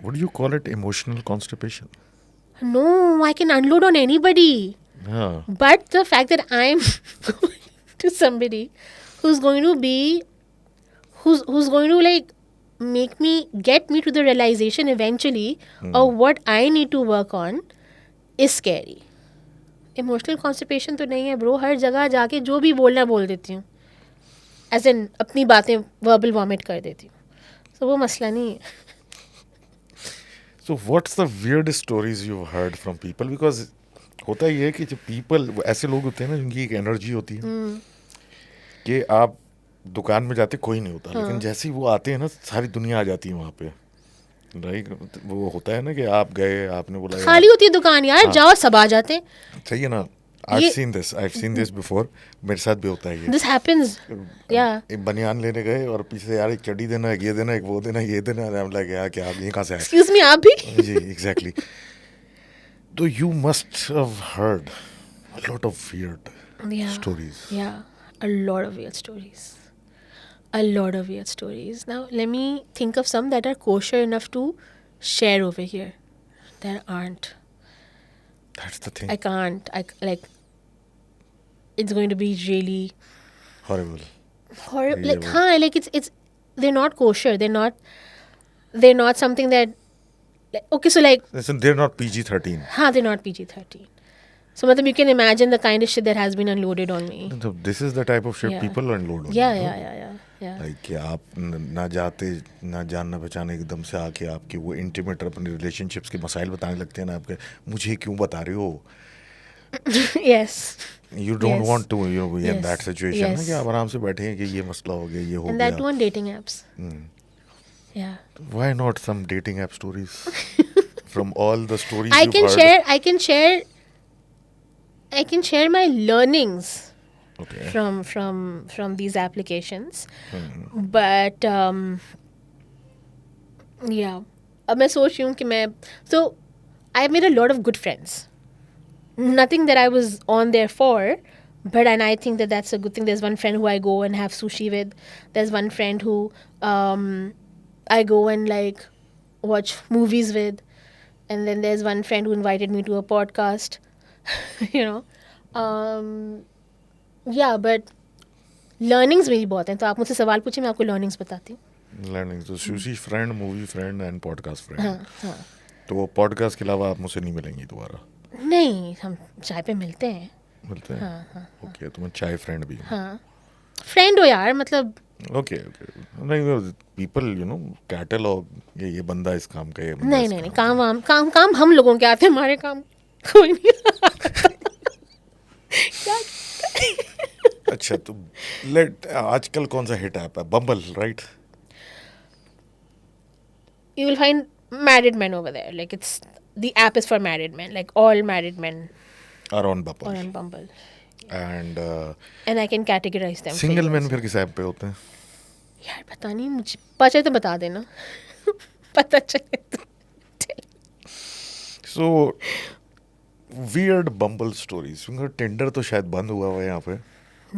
Would you call it emotional constipation? No, I can unload on anybody. Yeah. But the fact that I'm going to somebody who's going to be, who's going to like get me to the realization eventually of what I need to work on is scary. Emotional constipation तो नहीं है bro, हर जगह जाके जो भी बोलना बोल देती हूँ, एज इन अपनी बातें वर्बल वॉमिट कर देती हूँ, तो वो मसला नहीं है. So what's the weirdest stories you've heard from people? Because होता ही है कि जो people ऐसे लोग होते हैं ना जिनकी एक एनर्जी होती है कि आप दुकान में जाते कोई नहीं होता, लेकिन जैसे ही वो आते हैं ना सारी दुनिया आ जाती है वहाँ पे, राइट? वो होता है ना कि आप गए, आपने बोला यार, खाली होती है दुकान यार, जाओ सब आ जाते हैं. सही है ना. I've seen this before. मेरे साथ भी होता है ये. This happens. Yeah. एक बनियान लेने गए और पीछे से यार एक चड्डी देना, एक ये देना, एक वो देना, ये देना. I'm like यार क्या आप ये कहाँ से आए? Excuse me, आप भी? जी, exactly. So you must have heard a lot of weird stories. Yeah, a lot of weird stories. A lot of weird stories. Now, let me think of some that are kosher enough to share over here. There aren't. That's the thing. I can't. It's going to be really Horrible. horrible. Really Like, like it's they're not kosher. They're not something that. Like, okay, so like, Listen, they're not PG-13. they're not PG-13. So, matlab, you can imagine the kind of shit that has been unloaded on me. So this is the type of shit Yeah. people unload on. Yeah, you know? yeah. Like कि आप ना जाते ना जान ना पहचाने एकदम से आके आपकी वो इंटीमेट अपने रिलेशनशिप्स के मसाइल बताने लगते हैं ना आपके, मुझे क्यों बता रहे हो? Yes. You don't Yes. want to be in Yes. that situation. Yes. ना कि आप आराम से बैठे हैं कि ये मसला हो गया, ये हो And that too गया. on dating apps. Yeah. Why not some dating app stories? From all the stories I you've can heard. I can share my learnings Okay. from these applications. But yeah. अब मैं सोच रही हूँ कि मैं, so I made a lot of good friends. Nothing that I was on there for, but and I think that that's a good thing. There's one friend who I go and have sushi with. There's one friend who I go and like watch movies with. And then there's one friend who invited me to a podcast. You know. Yeah, but learnings मेरी बहुत हैं. तो आप मुझसे सवाल पूछिए, मैं आपको learnings बताती हूँ. Learning. So sushi friend, movie friend and podcast friend. हाँ. तो वो podcast के अलावा आप मुझसे नहीं मिलेंगी दोबारा? नहीं, हम चाय पे मिलते हैं. मिलते हैं? ओके, तो मैं चाय फ्रेंड भी हूँ. हाँ. फ्रेंड हो यार, मतलब. ओके. नहीं, पीपल कैटलॉग ये बंदा इस काम का, ये बंदा नहीं, काम हम लोगों के आते हैं, हमारे काम कोई नहीं. अच्छा, तो आजकल कौन सा हिट ऐप है? बम्बल, right? You will find married men over there. Like, it's the app is for married men. Like, all married men Are on Bumble. are on Bumble. And And I can categorize them. Single man फिर किस app पे होते हैं? यार पता नहीं, मुझे पता चले तो बता देना. पता चले तो. So weird Bumble stories. Tinder तो शायद बंद हुआ हुआ है यहाँ पे.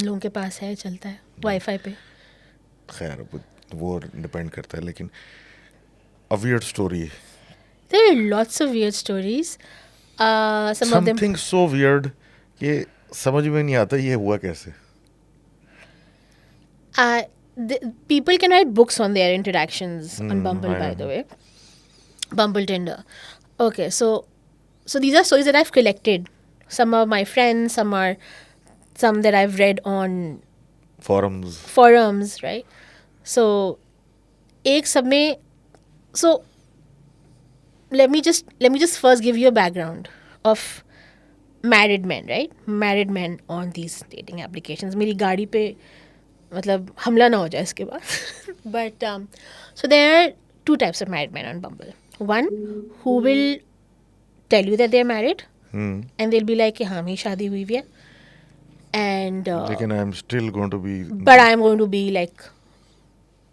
लोगों के पास है, चलता है वाईफाई पे. खैर वो डिपेंड करता है, लेकिन a weird story. There are lots of weird stories. Some of them. Something so weird कि समझ में नहीं आता ये हुआ कैसे. People can write books on their interactions on Bumble, I by know. the way. Bumble, Tinder. Okay, so these are stories that I've collected. Some are my friends, some that I've read on forums, right? So, एक सब में, so let me just first give you a background of married men, right? Married men on these dating applications. मेरी गाड़ी पे मतलब हमला ना हो जाए इसके बाद. But so there are two types of married men on Bumble. One who will tell you that they're married, and they'll be like कि हाँ मेरी शादी हुई है, and लेकिन I am still going to be. but I am going to be like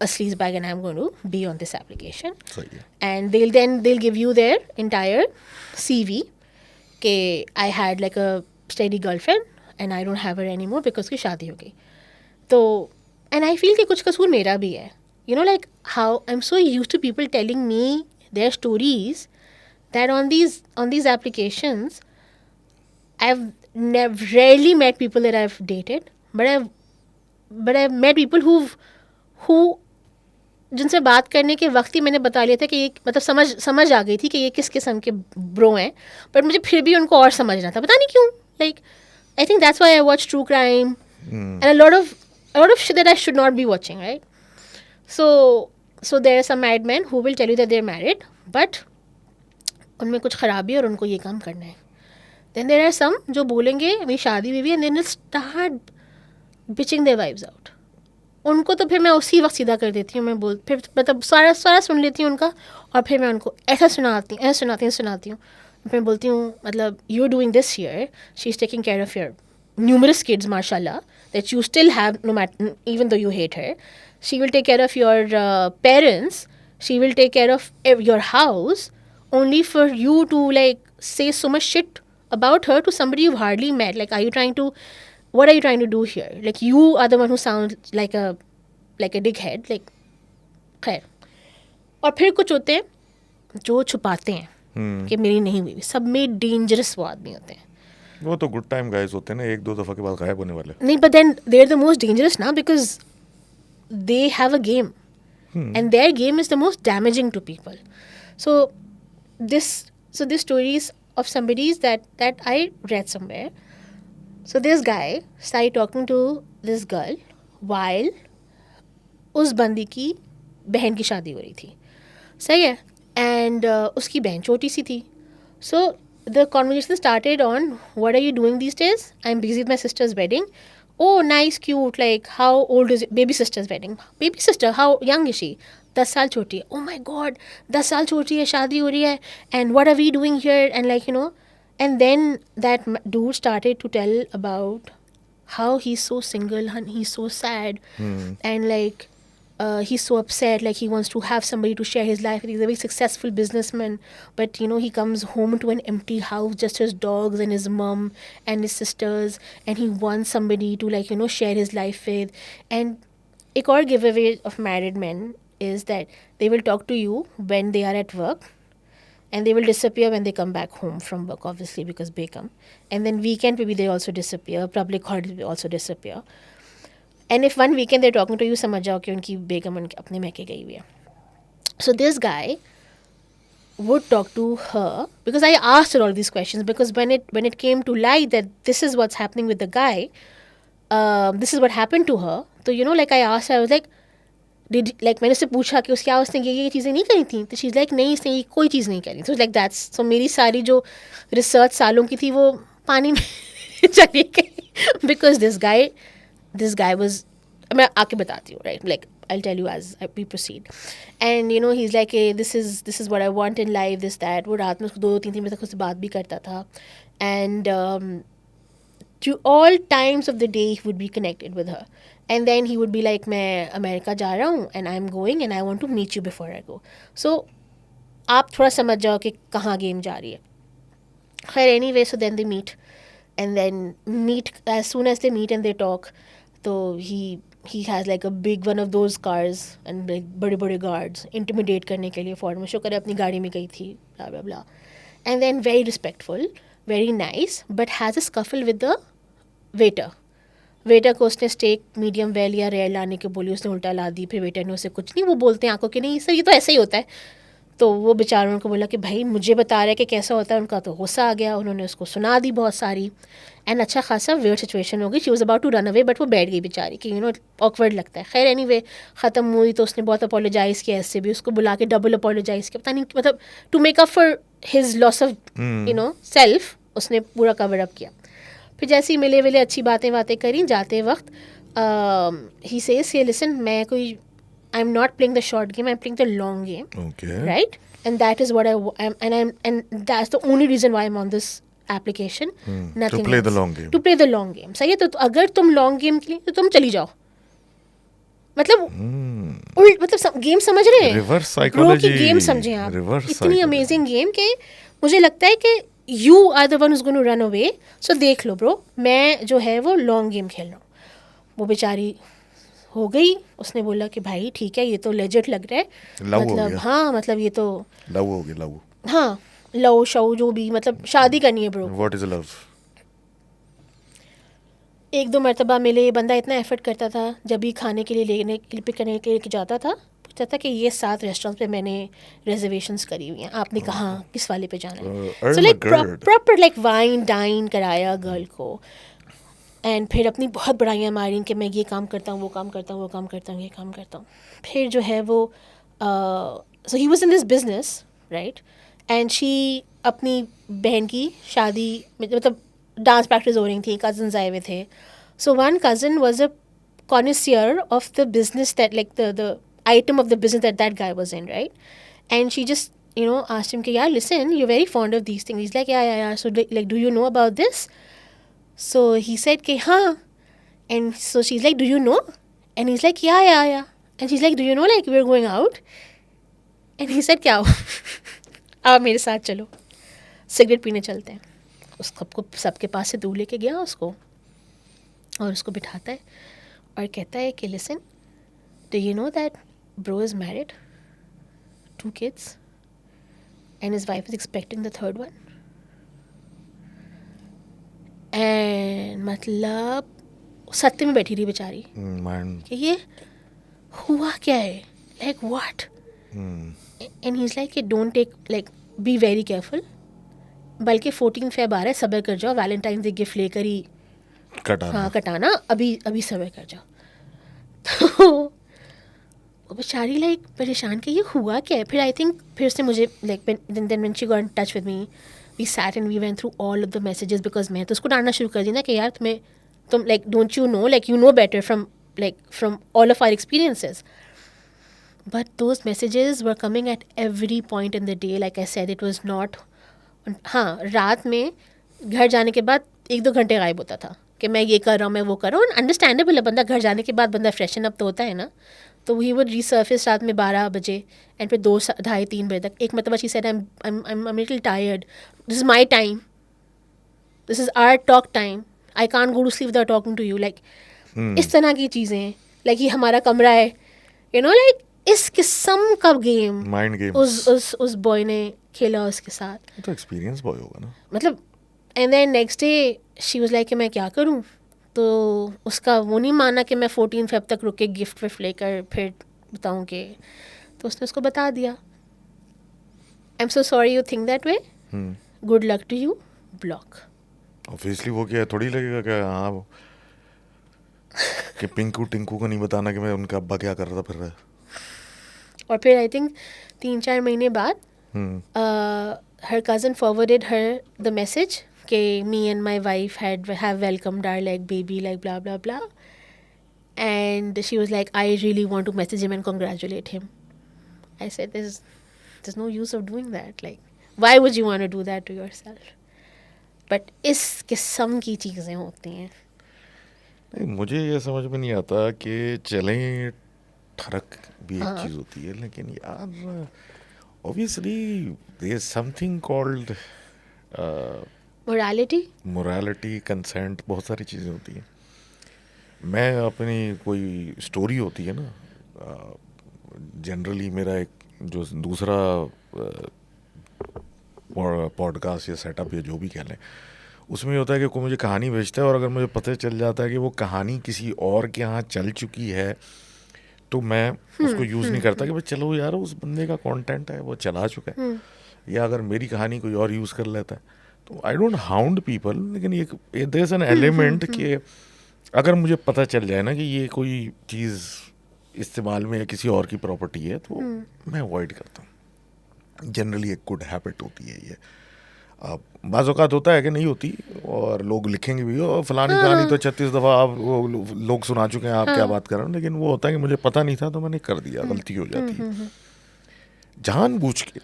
a sleaze bag and I'm going to be on this application. सही है. And they'll give you their entire CV. Okay, I had like a steady girlfriend and I don't have her anymore because की शादी हो गई. तो and I feel कि कुछ कसूर मेरा भी है. You know, like how I'm so used to people telling me their stories that on these applications I've rarely met people that I've dated, but I've met people who जिनसे बात करने के वक्त ही मैंने बता लिया था कि ये मतलब समझ आ गई थी कि ये किस किस्म के ब्रो हैं, बट मुझे फिर भी उनको और समझना था, पता नहीं क्यों. Like I think that's why I watch true crime and a lot of shit that I should not be watching, right? So there are some married men who will tell you that they're married, but उनमें कुछ खराबी है और उनको ये काम करना है. Then there are some जो बोलेंगे मेरी शादी हुई है and then they'll start bitching their wives out. उनको तो फिर मैं उसी वक्त सीधा कर देती हूँ. मैं फिर मतलब सारा सुन लेती हूँ उनका, और फिर मैं उनको ऐसा सुनाती हूँ. फिर बोलती हूँ मतलब you are doing this here, she is taking care of your numerous kids, mashallah, that you still have, no matter, even though you hate her. She will take care of your parents. She will take care of your house, only for you to like say so much shit about her to somebody you've hardly met. Like, what are you trying to do here? Like, you are the one who sounds like a dickhead. Like, खैर. और फिर कुछ होते हैं जो छुपाते हैं कि मेरी नहीं हुई. सब में डेंजरस वो आदमी होते हैं. वो तो गुड टाइम गाइस होते हैं ना, 1-2 दफ़ा के बाद गायब होने वाले. नहीं, but then they're the most dangerous now because they have a game. And their game is the most damaging to people. So this stories of somebody's that I read somewhere. So this guy started talking to this girl while उस बंदी की बहन की शादी हो रही थी. सही है. And उसकी बहन छोटी सी थी. So the conversation started on, what are you doing these days? I'm busy with my sister's wedding. Oh, nice, cute. Like, how old is it? Baby sister's wedding. Baby sister, how young is she? 10 साल छोटी है. Oh my God, 10 साल छोटी है, शादी हो रही है. And what are we doing here? And like, you know, and then that dude started to tell about how he's so single and he's so sad. And like, he's so upset, like he wants to have somebody to share his life with. He's a very successful businessman, but you know, he comes home to an empty house, just his dogs and his mom and his sisters, and he wants somebody to like, you know, share his life with. And a core giveaway of married men is that they will talk to you when they are at work, and they will disappear when they come back home from work, obviously, because they come. And then weekend maybe they also disappear, public holidays will also disappear. And if one weekend they're talking to you, समझ जाओ कि उनकी बेगम अपने मैके गई हुई है. So this guy would talk to her, because I asked her all these questions, because when it came to light that this is what's happening with the guy, this is what happened to her. So you know, like I asked her, I was like, मैंने उससे पूछा कि उसकी उसने ये चीज़ें नहीं करी थी. तो she's like, नहीं, इसने ये कोई चीज़ नहीं करी. So like that's, so मेरी सारी जो रिसर्च सालों की थी वो पानी में चली गई. Because this guy was, मैं आके बताती हूँ, right? Like, I'll tell you as we proceed. And you know, he's like, hey, this is what I want in life, this, that. वो रात में उसको 2-3 बजे तक उससे बात भी करता था. And to all times of the day he would be connected with her. And then he would be like, मैं अमेरिका जा रहा हूँ and I'm going and I want to meet you before I go. So आप थोड़ा समझ जाओ कि कहाँ गेम जा रही है. खैर, anyway, so then they meet. And then as soon as they meet and they talk, so he has like a big one of those cars and like बड़े guards intimidate करने के लिए फॉर्म में. शुक्र है अपनी गाड़ी में गई थी, blah blah blah. And then very respectful, very nice, but has a scuffle with the waiter को उसने स्टेक मीडियम वेल या रेयर लाने के बोली, उसने उल्टा ला दी. फिर वेटर ने उसे कुछ नहीं, वो बोलते हैं आंखों के नहीं सर, ये तो ऐसे ही होता है. तो वो बेचारों को बोला कि भाई मुझे बता रहा है कि कैसा होता है. उनका तो गुस्सा आ गया, उन्होंने उसको सुना दी बहुत सारी. एंड अच्छा खासा वियर्ड सिचुएशन हो गई. She was about to run away, but वो बैठ गई बेचारी कि यू नो ऑकवर्ड लगता है. खैर, एनीवे ख़त्म हुई तो उसने बहुत अपोलोजाइज़ किया. ऐसे भी उसको बुला के डबल अपोलोजाइज़ किया, पता नहीं मतलब to make up for his loss of you know self, उसने पूरा कवर अप किया. फिर जैसे ही मिले अच्छी बातें करी, जाते वक्त ही सेज, लिसन, मैं कोई, I'm not playing the short game, I'm playing the long game. Okay. Right? And that is what and that's the only reason why I'm on this application. Nothing to play else. the long game. To play the long game. सही है. तो अगर तुम long game के लिए तो तुम चली जाओ. मतलब मतलब गेम समझ रहे हैं, Reverse Bro psychology, की गेम समझे आप, reverse इतनी psychology. अमेजिंग गेम कि मुझे लगता है कि you are the one who's going to run away. So देख लो ब्रो, मैं जो है वो लॉन्ग गेम खेल रहा हूँ. वो बेचारी हो गई, उसने बोला कि भाई ठीक है, ये तो लेजिट लग रहा है, लव हो मतलब गया. हाँ, मतलब ये तो लव हो गया, लव. हाँ, लव शव जो भी, मतलब शादी करनी है ब्रो. What is love? 1-2 मरतबा मिले, बंदा इतना एफर्ट करता था, जब भी खाने के लिए लेने पिक करने के लिए जाता था, पूछता था कि ये 7 रेस्टोरेंट्स पे मैंने रिजर्वेशंस करी हुई हैं, आपने कहाँ किस वाले पे जाना है. So like Ermagerd. Proper like wine dine कराया गर्ल को. एंड फिर अपनी बहुत बड़ाइयाँ मारी कि मैं ये काम करता हूँ, वो काम करता हूँ, वो काम करता हूँ, ये काम करता हूँ. फिर जो है वो so he was in this business, right. And she अपनी बहन की शादी मतलब डांस प्रैक्टिस हो रही थी, कजन्स आए हुए थे. So one cousin was a connoisseur of the business that like the item of the business that guy was in, right? And she just asked him कि यार listen, you're very fond of these things. He's like yeah. So like do you know about this? So he said कि हाँ. And so she's like, do you know? And he's like yeah. And she's like, do you know like we're going out? And he said क्या हो आप मेरे साथ चलो, cigarette पीने चलते हैं. उसको सबके पास से दूर लेके गया उसको, और उसको बिठाता है और कहता है कि listen, do you know that bro is married, 2 kids, and his wife is expecting the 3rd one. And मतलब सत्य में बैठी रही बेचारी कि ये हुआ क्या है, like what. And he is like don't take like be very careful, बल्कि 14 Feb आ रहा है, सब्र कर जाओ, वैलेंटाइन डे गिफ्ट लेकर ही कटाना, अभी सब्र कर जाओ. तो वो बेचारी लाइक परेशान कि ये हुआ क्या है. फिर आई थिंक फिर उसने मुझे like then when she got in touch with me, we sat and we went through all of the messages, because मैं तो उसको डांटना शुरू कर दी ना कि यार तुम like don't you know, like you know better from all of our experiences. But those messages were coming at every point in the day. Like I said, it was not. हाँ, रात में घर जाने के बाद 1-2 घंटे गायब होता था कि मैं ये कर रहा हूँ, मैं वो कर रहा हूँ. अंडरस्टैंडेबल है, बंदा घर जाने के बाद बंदा फ्रेशन अप तो होता है ना. तो ही वुड रीसर्फेस रात में 12 बजे एंड फिर 2-2:30-3 बजे तक. एक मतलब she said I'm little tired, this is my time, this is our talk time, I can't go to sleep without talking to you, like इस तरह की चीज़ें. लाइक ये हमारा कमरा है, लाइक इस किस्म का गेम माइंड गेम उस बॉय ने खेला उसके साथ. तो एक्सपीरियंस बॉय होगा ना, मतलब. And then next day she was like कि मैं क्या करूं. तो उसका वो नहीं माना कि मैं 14 Feb तक रुक के गिफ्ट विफ्ट लेकर फिर बताऊं कि. तो उसने उसको बता दिया, I am so sorry you think that way, good luck to you, block. Obviously वो क्या थोड़ी लगेगा क्या, हाँ वो कि पिंकू टिंकू को नहीं बताना कि मैं उनका अब्बा क्या कर रहा था फिर रहा. और फिर आई थिंक 3-4 महीने बाद her cousin forwarded her the message कि me and my wife have welcomed our like baby, like blah blah blah, and she was like, I really want to message him and congratulate him. I said there's no use of doing that, like why would you want to do that to yourself? But इस किस्म की चीज़ें होती हैं. नहीं, मुझे ये समझ में नहीं आता कि चलें ठरक भी एक चीज़ होती है, लेकिन यार obviously there is something called morality, consent, बहुत सारी चीज़ें होती हैं. मैं अपनी कोई स्टोरी होती है ना, जनरली मेरा एक जो दूसरा पॉडकास्ट या सेटअप या जो भी कह लें, उसमें ये होता है कि कोई मुझे कहानी भेजता है और अगर मुझे पता चल जाता है कि वो कहानी किसी और के यहाँ चल चुकी है तो मैं उसको यूज़ नहीं करता कि भाई चलो यार उस बंदे का कंटेंट है वो चला चुका है. या अगर मेरी कहानी कोई और यूज़ कर लेता है तो आई डोंट हाउंड पीपल, लेकिन ये देयर इज एन एलिमेंट कि अगर मुझे पता चल जाए ना कि ये कोई चीज़ इस्तेमाल में या किसी और की प्रॉपर्टी है तो मैं अवॉइड करता हूँ. जनरली एक गुड हैबिट होती है ये. बाज़ औक़ात होता है कि नहीं होती और लोग लिखेंगे भी और फलानी कहानी तो 36 दफ़ा आप लोग सुना चुके हैं, आप क्या बात कर रहे हो, लेकिन वो होता है कि मुझे पता नहीं था तो मैंने कर दिया, गलती हो जाती है. जानबूझ के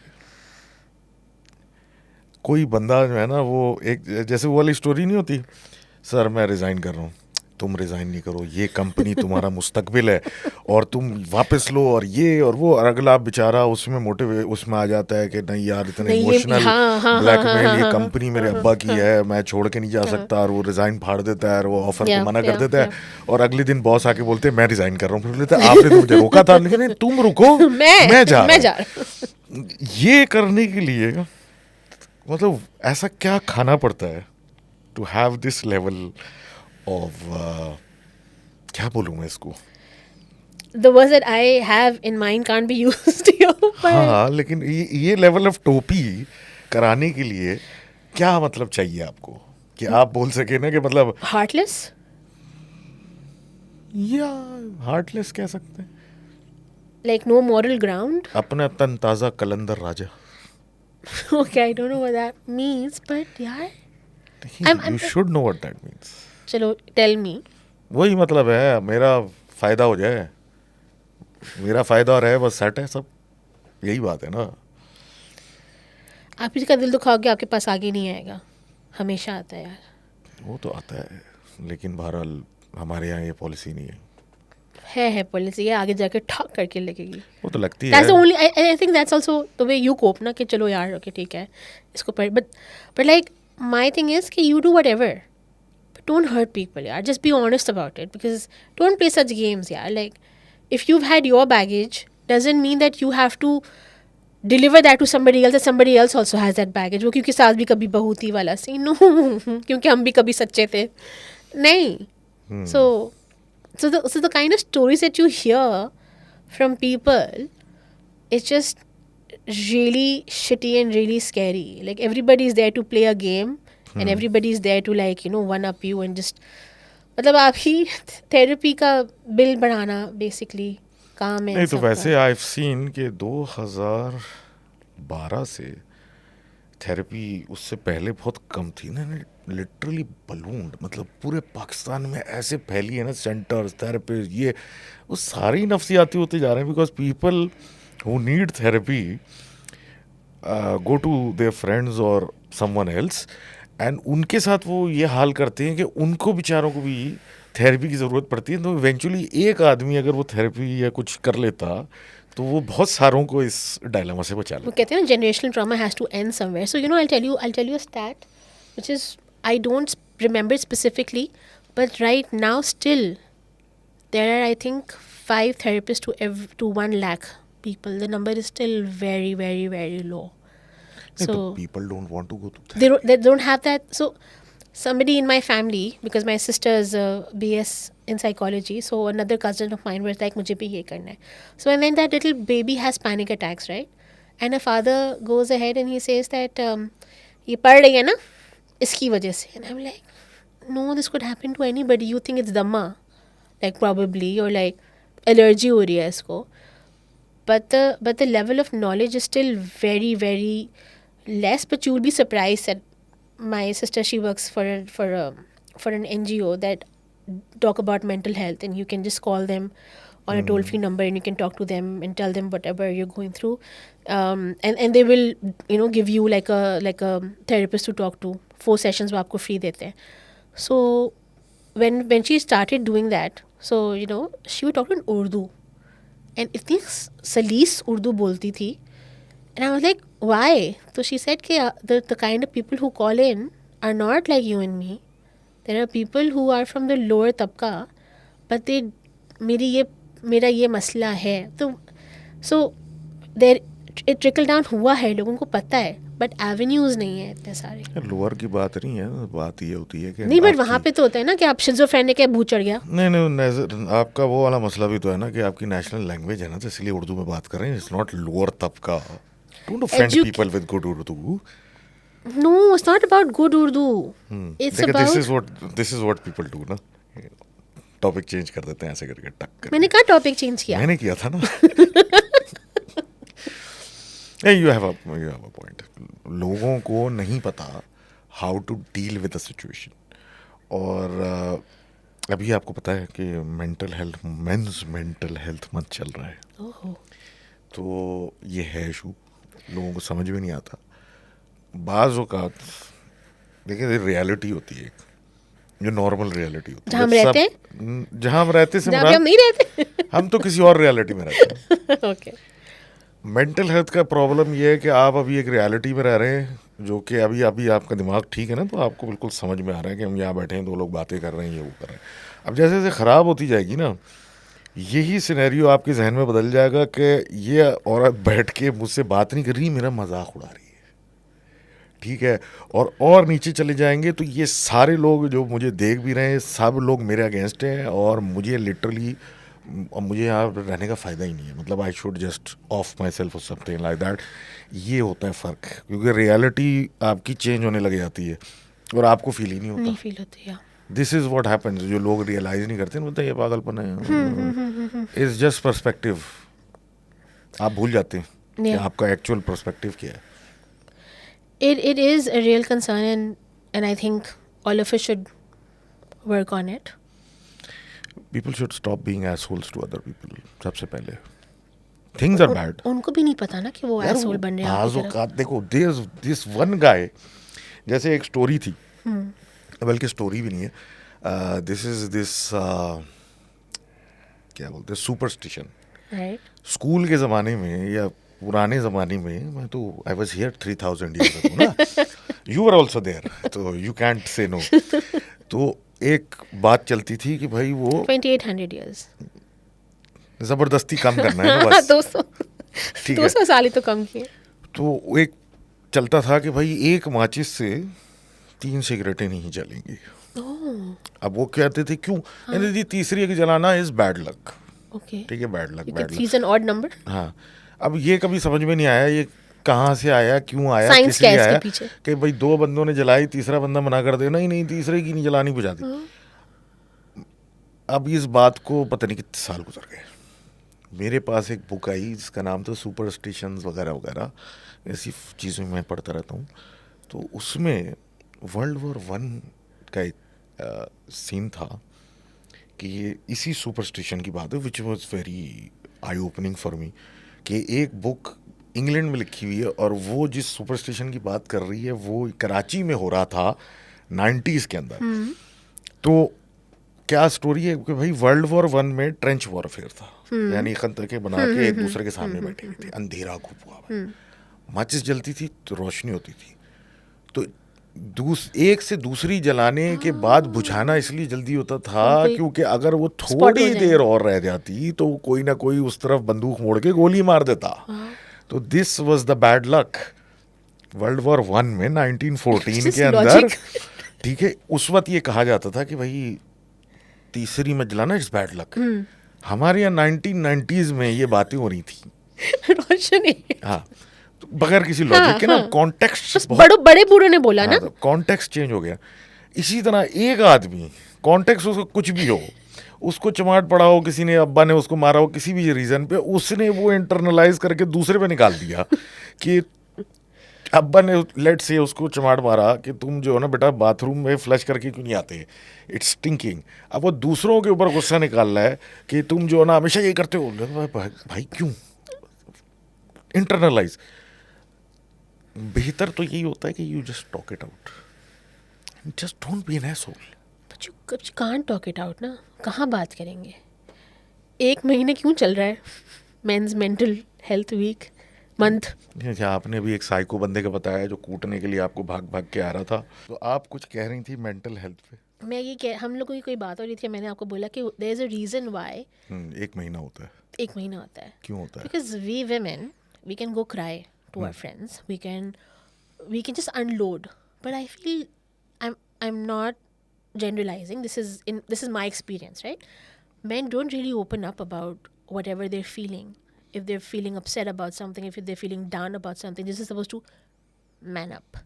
कोई बंदा जो है ना वो एक जैसे वो वाली स्टोरी नहीं होती, सर मैं रिज़ाइन कर रहा हूँ, तुम रिजाइन नहीं करो, ये कंपनी तुम्हारा मुस्तकबिल है और तुम वापस लो और ये और वो, और अगला बेचारा उसमें उसमें आ जाता है कि नहीं यार इतने नहीं, इमोशनल हाँ, ब्लैकमेल, ये हाँ, कंपनी मेरे अब्बा की है, मैं छोड़ के नहीं जा सकता, और वो रिजाइन फाड़ देता है और वो ऑफर को मना कर देता है, और अगले दिन बॉस आके बोलते हैं मैं रिजाइन कर रहा हूँ, फिर बोलते हैं आपने तो मुझे रोका था, लेकिन नहीं, तुम रुको, मैं जा रहा हूँ। ये करने के लिए मतलब ऐसा क्या खाना पड़ता है to have this level of, क्या बोलूँ मैं इसको, The words that I have in mind can't be used here. हाँ, लेकिन ये लेवल ऑफ टोपी कराने के लिए क्या मतलब चाहिए आपको कि आप बोल सके ना कि मतलब Heartless? या हार्टलेस कह सकते हैं, Like no moral ground? अपना तन ताज़ा कलंदर राजा। Okay, I don't know what that means, but yeah. You should know what that means. चलो, tell me. वही मतलब है, मेरा फायदा हो जाए, मेरा फायदा रहे, बस सेट है सब, यही बात है ना। आप इसका दिल दुखाओगे, आपके पास आगे नहीं आएगा, हमेशा आता है यार। वो तो आता है, लेकिन बहरहाल हमारे यहाँ ये पॉलिसी नहीं है पॉलिसी है, आगे जाके ठक करके लगेगी। वो तो लगती That's the है। only, I think that's also the way you cope ना, कि चलो यार ओके ठीक है इसको पर, but like my thing is कि you do whatever, but don't hurt people यार, just be honest about it, because don't play such games यार। Like if you've had your baggage doesn't mean that you have to deliver that to somebody else, that somebody else also has that baggage। वो क्योंकि सास भी कभी बहू थी वाला scene, no क्योंकि हम भी कभी सच्चे थे नहीं। So the kind of stories that you hear from people, it's just really shitty and really scary. Like everybody is there to play a game and everybody is there to like, you know, one up you and just मतलब आप ही therapy का bill बढ़ाना basically काम है। नहीं तो वैसे आई have scene कि 2012 से थेरेपी उससे पहले बहुत कम थी ना, लिटरली बलून्ड, मतलब पूरे पाकिस्तान में ऐसे फैली है ना सेंटर्स, थेरेपिस्ट, ये वो सारी नफसियाती होते जा रहे हैं, because people who need therapy go to their friends और समवन एल्स, एंड उनके साथ वो ये हाल करते हैं कि उनको बेचारों को भी थेरेपी की ज़रूरत पड़ती है। तो इवेंचुअली एक आदमी अगर वो थेरेपी या कुछ कर लेता तो वो बहुत सारों को इस डायलेमा से बचा वो लेता। कहते हैं ना generational trauma has to end somewhere. So you know I'll tell you a stat which is I don't remember specifically, but right now still there are I think 5 therapists to 1 lakh people. The number is still very very very low. नहीं, So तो people don't want to go to they don't have that. So somebody in my family, because my sister is a BS in psychology, so another cousin of mine was like मुझे भी ये करना है. So and then that little baby has panic attacks, right? And her father goes ahead and he says that ये पढ़ रही है ना इसकी वजह से. And I'm like, no, this could happen to anybody. You think it's dhamma, like probably, or like allergy हो रही है इसको. But the level of knowledge is still very very less. But you'll be surprised that my sister, she works for an NGO that talk about mental health, and you can just call them on a toll free number and you can talk to them and tell them whatever you're going through, and they will, you know, give you like a therapist to talk to. 4 sessions वो आपको free देते हैं. So when she started doing that, so you know, she would talk in Urdu and इतनी सलीस उर्दू बोलती थी. And I was like, why? So she said कि the kind of people who call in are not like you and me. There are people who are from the lower tabka, but they मेरा ये मसला है. तो so there it trickle down हुआ है, लोगों को पता है, but avenues नहीं है इतने सारे. लोअर की बात नहीं है, बात ये होती है कि नहीं, बट वहाँ पे तो होता है ना कि आप शिज़ोफ्रेनिक के भूत चढ़ गया. नहीं, आपका वो वाला मसला भी तो है ना कि आपकी नेशनल लैंग्वेज है ना, तो इसलिए उर्दू में बात कर रहे हैं. इट्स नॉट लोअर तबका. Don't offend people with good Urdu. No, it's not about good Urdu. It's about this is what people do ना. टॉपिक चेंज कर देते हैं ऐसे करके टक कर. मैंने कहा टॉपिक चेंज किया. मैंने किया था ना. You have a point. लोगों को नहीं पता how to deal with the situation. और अभी आपको पता है कि मेंस मेंटल हेल्थ मंथ चल रहा है. तो ये है इशू, लोगों को समझ में नहीं आता. बाज़ औक़ात देखिए रियलिटी होती है, जो नॉर्मल रियलिटी होती है, जहाँ हम रहते जहाँ हम रहते से जहाँ पे हम नहीं रहते हम तो किसी और रियलिटी में रहते हैं। ओके मेंटल हेल्थ का प्रॉब्लम ये है कि आप अभी एक रियलिटी में रह रहे हैं, जो कि अभी अभी आपका दिमाग ठीक है ना, तो आपको बिल्कुल समझ में आ रहा है कि हम यहाँ बैठे हैं, दो लोग बातें कर रहे हैं, ये वो कर रहे हैं। अब जैसे जैसे ख़राब होती जाएगी ना, यही सिनेरियो आपके जहन में बदल जाएगा कि ये औरत बैठ के मुझसे बात नहीं कर रही, मेरा मजाक उड़ा रही है, ठीक है। और नीचे चले जाएंगे तो ये सारे लोग जो मुझे देख भी रहे हैं, सब लोग मेरे अगेंस्ट हैं, और मुझे लिटरली, और मुझे यहाँ रहने का फ़ायदा ही नहीं है, मतलब I should just of my self और समथिंग लाइक दैट। ये होता है फ़र्क, क्योंकि रियलिटी आपकी चेंज होने लग जाती है और आपको फील ही नहीं होता। नहीं फील होती है। This is what happens. जो लोग रियलाइज़ नहीं करते, बोलते ये पागलपन है, इट्स जस्ट पर्सपेक्टिव। आप भूल जाते हैं कि Yeah. आपका एक्चुअल पर्सपेक्टिव क्या है। It is a real concern, and I think all of us should work on it. People should stop being assholes to other people। सबसे पहले things are bad। उनको भी नहीं पता ना कि वो यार asshole बन रहे हैं बाज़ आपकी तरफ। औक़ात देखो, there's this one guy, जैसे एक स्टोरी थी, बल्कि स्टोरी भी नहीं है, दिस इज दिस क्या बोलते हैं, सुपरस्टिशन। Right? स्कूल के ज़माने में या पुराने ज़माने में, मैं तो I was here 3000 years ago ना, यू आर ऑल्सो देयर, तो यू कैंट से नो। तो एक बात चलती थी कि भाई वो 2800 years. ज़बरदस्ती कम करना है ना, बस 200 ठीक है। 200 साल ही तो कम किए। तो एक चलता था कि भाई एक माचिस से 3 सिगरेटें नहीं जलेंगी। अब वो कहते थे क्यों, कहते थे तीसरी एक जलाना इज बैड लक। Okay. ठीक है, bad luck, You bad can luck. choose an odd number. हाँ, अब ये कभी समझ में नहीं आया ये कहाँ से आया, क्यों आया, Science किस क्या है लिए इसके आया, पीछे? कि भाई 2 बंदों ने जलाई, तीसरा बंदा मना कर दे, नहीं नहीं तीसरे की नहीं जलानी, बुझाती। अब इस बात को पता नहीं कितने साल गुजर गए, मेरे पास एक बुक आई जिसका नाम था सुपरस्टिशंस वगैरह वगैरह, ऐसी चीज़ों में मैं पढ़ता रहता हूँ। तो उसमें वर्ल्ड वॉर 1 का एक सीन था कि ये इसी सुपरस्टिशन की बात है, which was very I opening for me, कि एक बुक इंग्लैंड में लिखी हुई है और वो जिस सुपरस्टिशन की बात कर रही है वो कराची में हो रहा था 90s के अंदर। तो क्या स्टोरी है कि भाई वर्ल्ड वॉर 1 में ट्रेंच वॉरफेयर था, यानी खंदकें बना के एक दूसरे के सामने बैठे हुए थे, अंधेरा खूब हुआ है, माचिस जलती थी तो रोशनी होती थी, तो एक से दूसरी जलाने के बाद बुझाना इसलिए जल्दी होता था क्योंकि अगर वो थोड़ी देर और रह जाती तो कोई ना कोई उस तरफ बंदूक मोड़ के गोली मार देता। तो this was the bad luck world war 1 में 1914 के अंदर। ठीक है, उस वक्त ये कहा जाता था कि भाई तीसरी में जलाना इट्स बैड लक। हमारे यहाँ 1990s में ये बातें हो रही थी रोशनी। हाँ, बगैर किसी लॉजिक के ना, कॉन्टेक्स्ट बड़े बूढ़ों ने बोला ना, कॉन्टेक्स्ट चेंज हो गया। इसी तरह एक आदमी, कॉन्टेक्स्ट उसको कुछ भी हो, उसको चमाट पड़ा हो, किसी ने अब्बा ने उसको मारा हो किसी भी रीज़न पे, उसने वो इंटरनलाइज करके दूसरे पे निकाल दिया कि अब्बा ने लेट से उसको चमाट मारा कि तुम जो है ना बेटा बाथरूम में फ्लश करके क्यों नहीं आते, इट्स स्टिंकिंग। अब वो दूसरों के ऊपर गुस्सा निकाल रहा है कि तुम जो है ना हमेशा ये करते हो। भाई क्यों इंटरनलाइज? बेहतर तो यही होता है कि you just talk it out, just don't be an asshole. But you can't talk it out ना, कहाँ बात करेंगे? 1 महीने क्यों चल रहा है men's mental health week month? आपने अभी एक साइको बंदे का बताया जो कूटने के लिए आपको भाग भाग के आ रहा था, तो आप कुछ कह रही थी मेंटल हेल्थ पे। मैं ये हम लोगों की कोई बात हो रही थी, मैंने आपको बोला कि there is a reason why 1 महीना होता है। 1 महीना होता है। क्यों होता है? Because we women, we can go cry to our friends, we can just unload, but I feel I'm not generalizing, this is my experience, right? Men don't really open up about whatever they're feeling. If they're feeling upset about something, if they're feeling down about something, this is supposed to man up.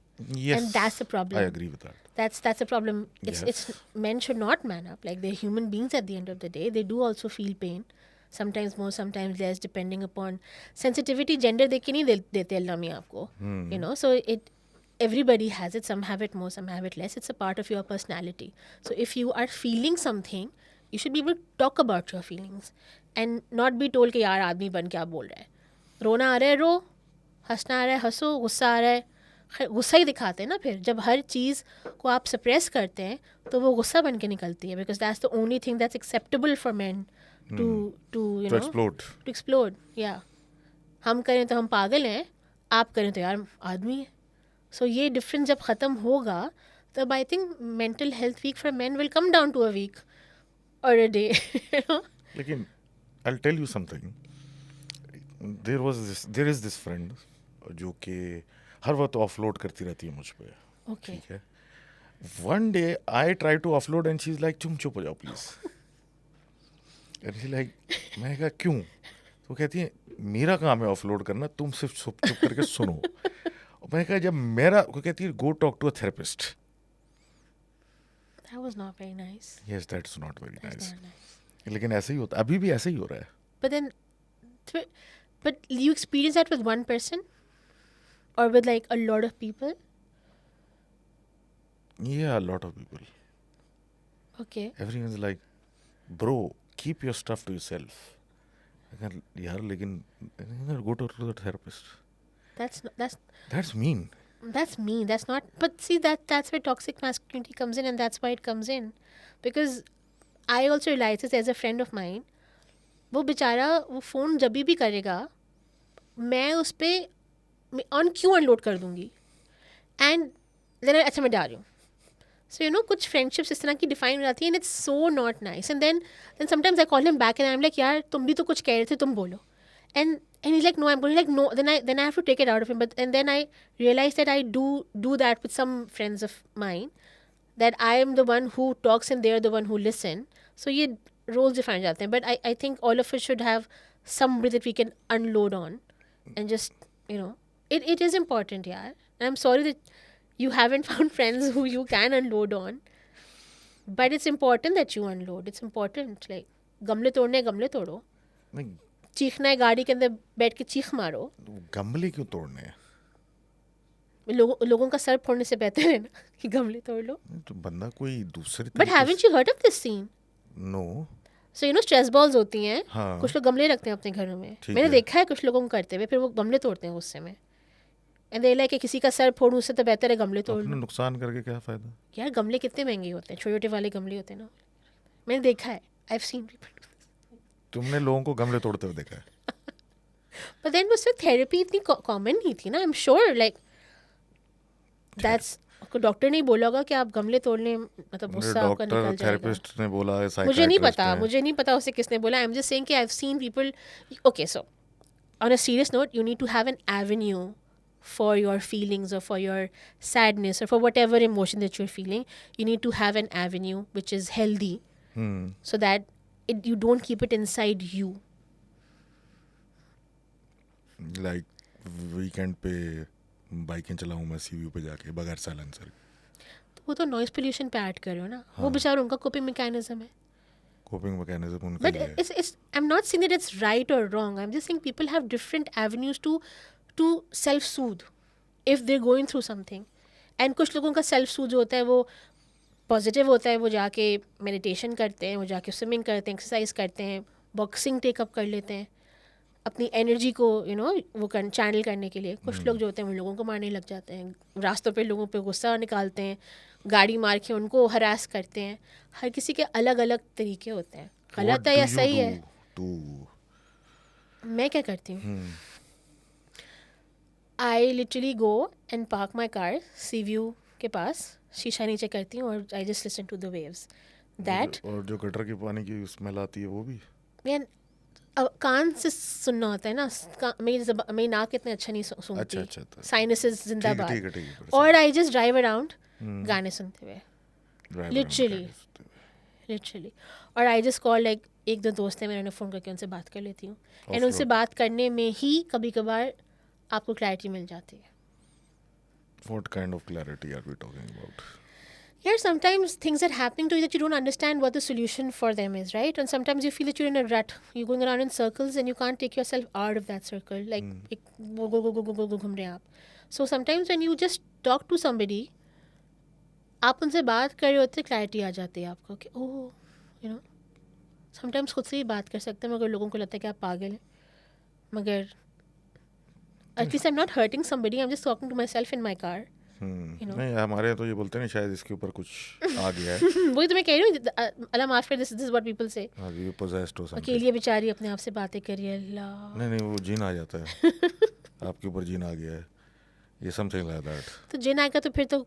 Yes, And that's the problem. I agree with that. That's a problem. Yes. It's men should not man up. Like, they're human beings at the end of the day. They do also feel pain. Sometimes more, sometimes less, depending upon sensitivity. Gender देख के नहीं देते अल्लाह मियाँ आपको. You know, so everybody has it. Some have it more, some have it less. It's a part of your personality. So if you are feeling something, you should be able to talk about your feelings and not be told कि यार आदमी बन क्या बोल रहा है. रोना आ रहा है रो, हंसना आ रहा है हंसो, गुस्सा आ रहा है गुस्सा ही दिखाते हैं ना फिर जब हर चीज़ को आप सप्रेस करते हैं तो वो गुस्सा बन के निकलती है because that's the only thing that's acceptable for man to to you To no explode. To explode या हम करें तो हम पागल हैं आप करें तो यार आदमी है सो ये डिफरेंस जब ख़त्म होगा तब I think mental health week for man will come down to a week और अ डे लेकिन I'll tell you something. There is this friend जो कि हर वक्त ऑफलोड करती रहती है मुझ पे. ओके ठीक है. One day I try to offload and she's like तुम चुप हो जाओ प्लीज. And she's like मैं कहा क्यों? तो कहती है मेरा काम है ऑफलोड करना तुम सिर्फ चुप चुप करके सुनो. और मैं कहा जब मेरा वो कहती है go talk to a therapist. That was not very nice yes that's not very that's nice. Not nice लेकिन ऐसे ही होता अभी भी ऐसे ही हो रहा है. But then, but you experience that with one person, or with like a lot of people. Yeah, a lot of people. Okay. Everyone's like, bro, keep your stuff to yourself. यार लेकिन go to the therapist. That's not, That's mean. that's mean. That's not. But see that's where toxic masculinity comes in, and that's why it comes in, because I also realize this as a friend of mine. वो बेचारा वो phone जब भी करेगा मैं उस पर on क्यों अनलोड कर दूँगी एंड देन अच्छा मैं डाल रही हूँ सो यू नो कुछ फ्रेंडशिप्स इस तरह की डिफाइन हो जाती है and it's so not nice and then sometimes I call him back and I am like यार तुम भी तो कुछ कह रहे थे तुम बोलो and he's like no I'm going like no then I have to take it out of him but and then I realized that I do that with some friends of mine that I am the one who talks and they're the one who listen so ये roles define जाते हैं but I think all of us should have somebody that we can unload on and just you know it is important yeah and I'm sorry that you haven't found friends who you can unload on but it's important that you unload it's important like गमले तोड़ने गमले तोड़ो नहीं चीखना है गाड़ी के अंदर बैठ के चीख मारो गमले क्यों तोड़ने हैं. लोगों का सर फोड़ने से बेहतर है ना कि गमले तोड़ लो तो बंदा कोई दूसरे but haven't you heard of this scene no so you know stress balls होती हैं हाँ. कुछ लोग गमले रखते हैं अपने घरों में ठीक मैंने है. देखा है कुछ लोगों को करते हुए फिर वो गमले तोड़ते हैं गुस्से में एंड दे लाइक किसी का सर फोड़ूं उससे तो बेहतर है गमले तोड़ अपने लो नुकसान करके क्या फायदा. यार गमले कितने महंगे होते हैं छोटे छोटे वाले गमले होते हैं ना मैंने देखा है आई हैव सीन पीपल तुमने लोगों को गमले तोड़ते हुए देखा है. बट देन उसमें थेरेपी इतनी कॉमन नहीं थी ना I am sure like that's doctor ने बोला होगा कि आप गमले तोड़ने मतलब गुस्सा आपका निकल डॉक्टर जाएगा थेरेपिस्ट ने बोला है मुझे नहीं पता उसे किसने बोला आई एम जस्ट सेइंग कि I have seen people okay so on a serious note you need to have an avenue for your feelings or for your sadness or for whatever emotion that you're feeling you need to have an avenue which is healthy so that you don't keep it inside you like weekend पे बाइकें चलाऊं मैं CV पे जाके बगैर silencer. तो वो तो noise pollution पे ऐड कर रहे हो ना वो बेचारा उनका कोपिंग मैकेनिज्म है कोपिंग मैकेनिज्म उनके but लिए. it's I'm not saying that it's right or wrong I'm just saying people have different avenues to self soothe if they're going through something and कुछ लोगों का self soothe होता है वो positive होता है वो जाके मेडिटेशन करते हैं वो जाके स्विमिंग करते हैं एक्सरसाइज करते हैं बॉक्सिंग टेकअप कर लेते हैं अपनी एनर्जी को यू नो वो चैनल करने के लिए कुछ लोग जो होते हैं वो लोगों को मारने लग जाते हैं रास्तों पे लोगों पे गुस्सा निकालते हैं गाड़ी मार के उनको हरास करते हैं हर किसी के अलग अलग तरीके होते हैं गलत है या सही है मैं क्या करती हूँ I literally go and park my car sea view के पास शीशा नीचे करती हूँ और I just listen to the waves that और जो गटर के पानी की स्मेल आती है वो भी मैन अब कान से सुनना होता है ना मेरी नाक इतने अच्छा नहीं सुनती अच्छा, साइनसेस जिंदाबाद ठीक है. और आई जस्ट ड्राइव अराउंड गाने सुनते हुए लिटरली और आई जस्ट कॉल लाइक एक दो दोस्त हैं मैंने फ़ोन करके उनसे बात कर लेती हूँ एंड उनसे बात करने में ही कभी कभार आपको क्लैरिटी मिल जाती है. What kind of clarity are we talking about? Yeah, sometimes things are happening to you that you don't understand what the solution for them is, right? And sometimes you feel that you're in a rut. You're going around in circles and you can't take yourself out of that circle. Like, go, घूम रहे हैं आप. So sometimes when you just talk to somebody, आप उनसे बात कर रहे होते क्लैरिटी आ जाती है आपको कि ओह यू नो समटाइम्स खुद से ही बात कर सकते हैं मगर लोगों को लगता है कि आप पागल हैं मगर At least I'm not hurting somebody. I'm just talking to myself in my car. You know. नहीं हमारे यहाँ तो ये बोलते नहीं शायद इसके ऊपर कुछ आ गया है वही तो मैं कह रही हूँ, अल्लाह माफ कर, दिस इज व्हाट पीपल से. हाँ ये पोजेस्ड हो समथिंग अकेली बेचारी अपने आप से बातें करी, अल्लाह. नहीं वो जिन आ जाता है आपके ऊपर जिन आ गया है ये समथिंग लाइक दैट तो जिन आएगा तो फिर तो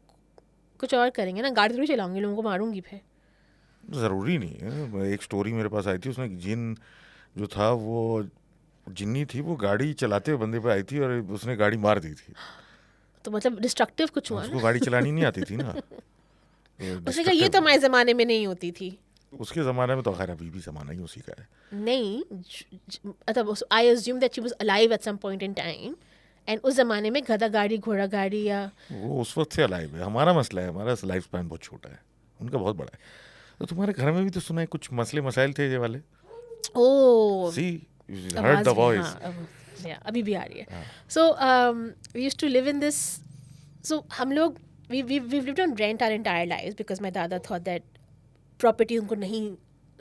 कुछ और करेंगे ना, गाड़ी थोड़ी चलाऊंगी, लोगों को मारूंगी फिर. ज़रूरी नहीं है. एक स्टोरी मेरे पास आई थी, उसमें जिन जो था वो जिन्नी थी, वो गाड़ी चलाते हुए बंदे पे आई थी और उसने गाड़ी मार दी थी. तो मतलब डिस्ट्रक्टिव कुछ हुआ उसको ना. गाड़ी चलानी नहीं आती थी ना. उसने कहा ये तो हमारे ज़माने में नहीं होती थी. उसके ज़माने में तो खैर अभी भी ज़माना ही उसी का है. नहीं, मतलब I assume that she was alive at some point in time, and उस ज़माने में गधा गाड़ी, घोड़ा गाड़ी या वो उस वक्त से अलाइव है. हमारा मसला है, हमारा लाइफ स्पैन बहुत छोटा है, उनका बहुत बड़ा है. तो तुम्हारे घर में भी तो सुना है कुछ मसले मसाइल थे ये वाले. Oh she heard the voice. अभी भी आ रही है. So we used to live in this. So हम लोग we lived on rent our entire lives because my dada thought that property उनको नहीं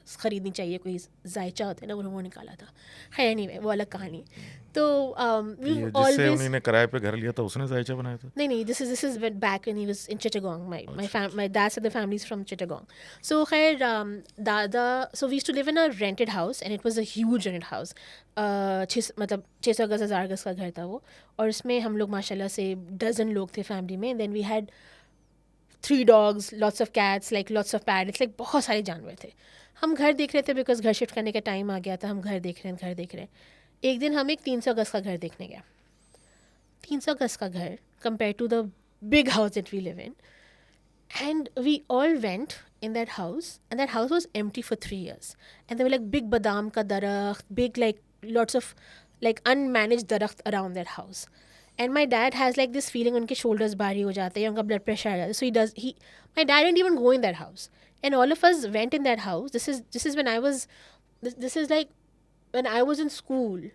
ख़रीदनी चाहिए, कोई जायचा होता है ना, वो निकाला था. खैर एनीवे वो अलग कहानी. तो वी जिससे ऑलवेज उन्होंने किराए पे घर लिया था उसने जायचा बनाया था. नहीं, this is back when he was in Chittagong. My dad side the family is from Chittagong. So खैर दादा, so we used to live in a rented house and it was a huge rented house. 600 गज 1000 गज का घर था वो, और इसमें हम लोग माशाल्लाह से डजन लोग थे फैमिली में. Then we had 3 dogs, lots of cats, like lots of parrots, like बहुत सारे जानवर थे. हम घर देख रहे थे बिकॉज घर शिफ्ट करने का टाइम आ गया था. हम घर देख रहे हैं. एक दिन हम एक 300 गज का घर देखने गया. 300 गज का घर compare to the big house that we live in. And we all went in that house, and that house was empty for 3 years. And there were like big badam ka darakht, big like lots of like unmanaged darakht around that house. And my dad has like this feeling unke shoulders bhari ho jate hain, unka blood pressure aa jata hai. So my dad didn't even go in that house. And all of us went in that house. This is when I was, this is like when I was in school.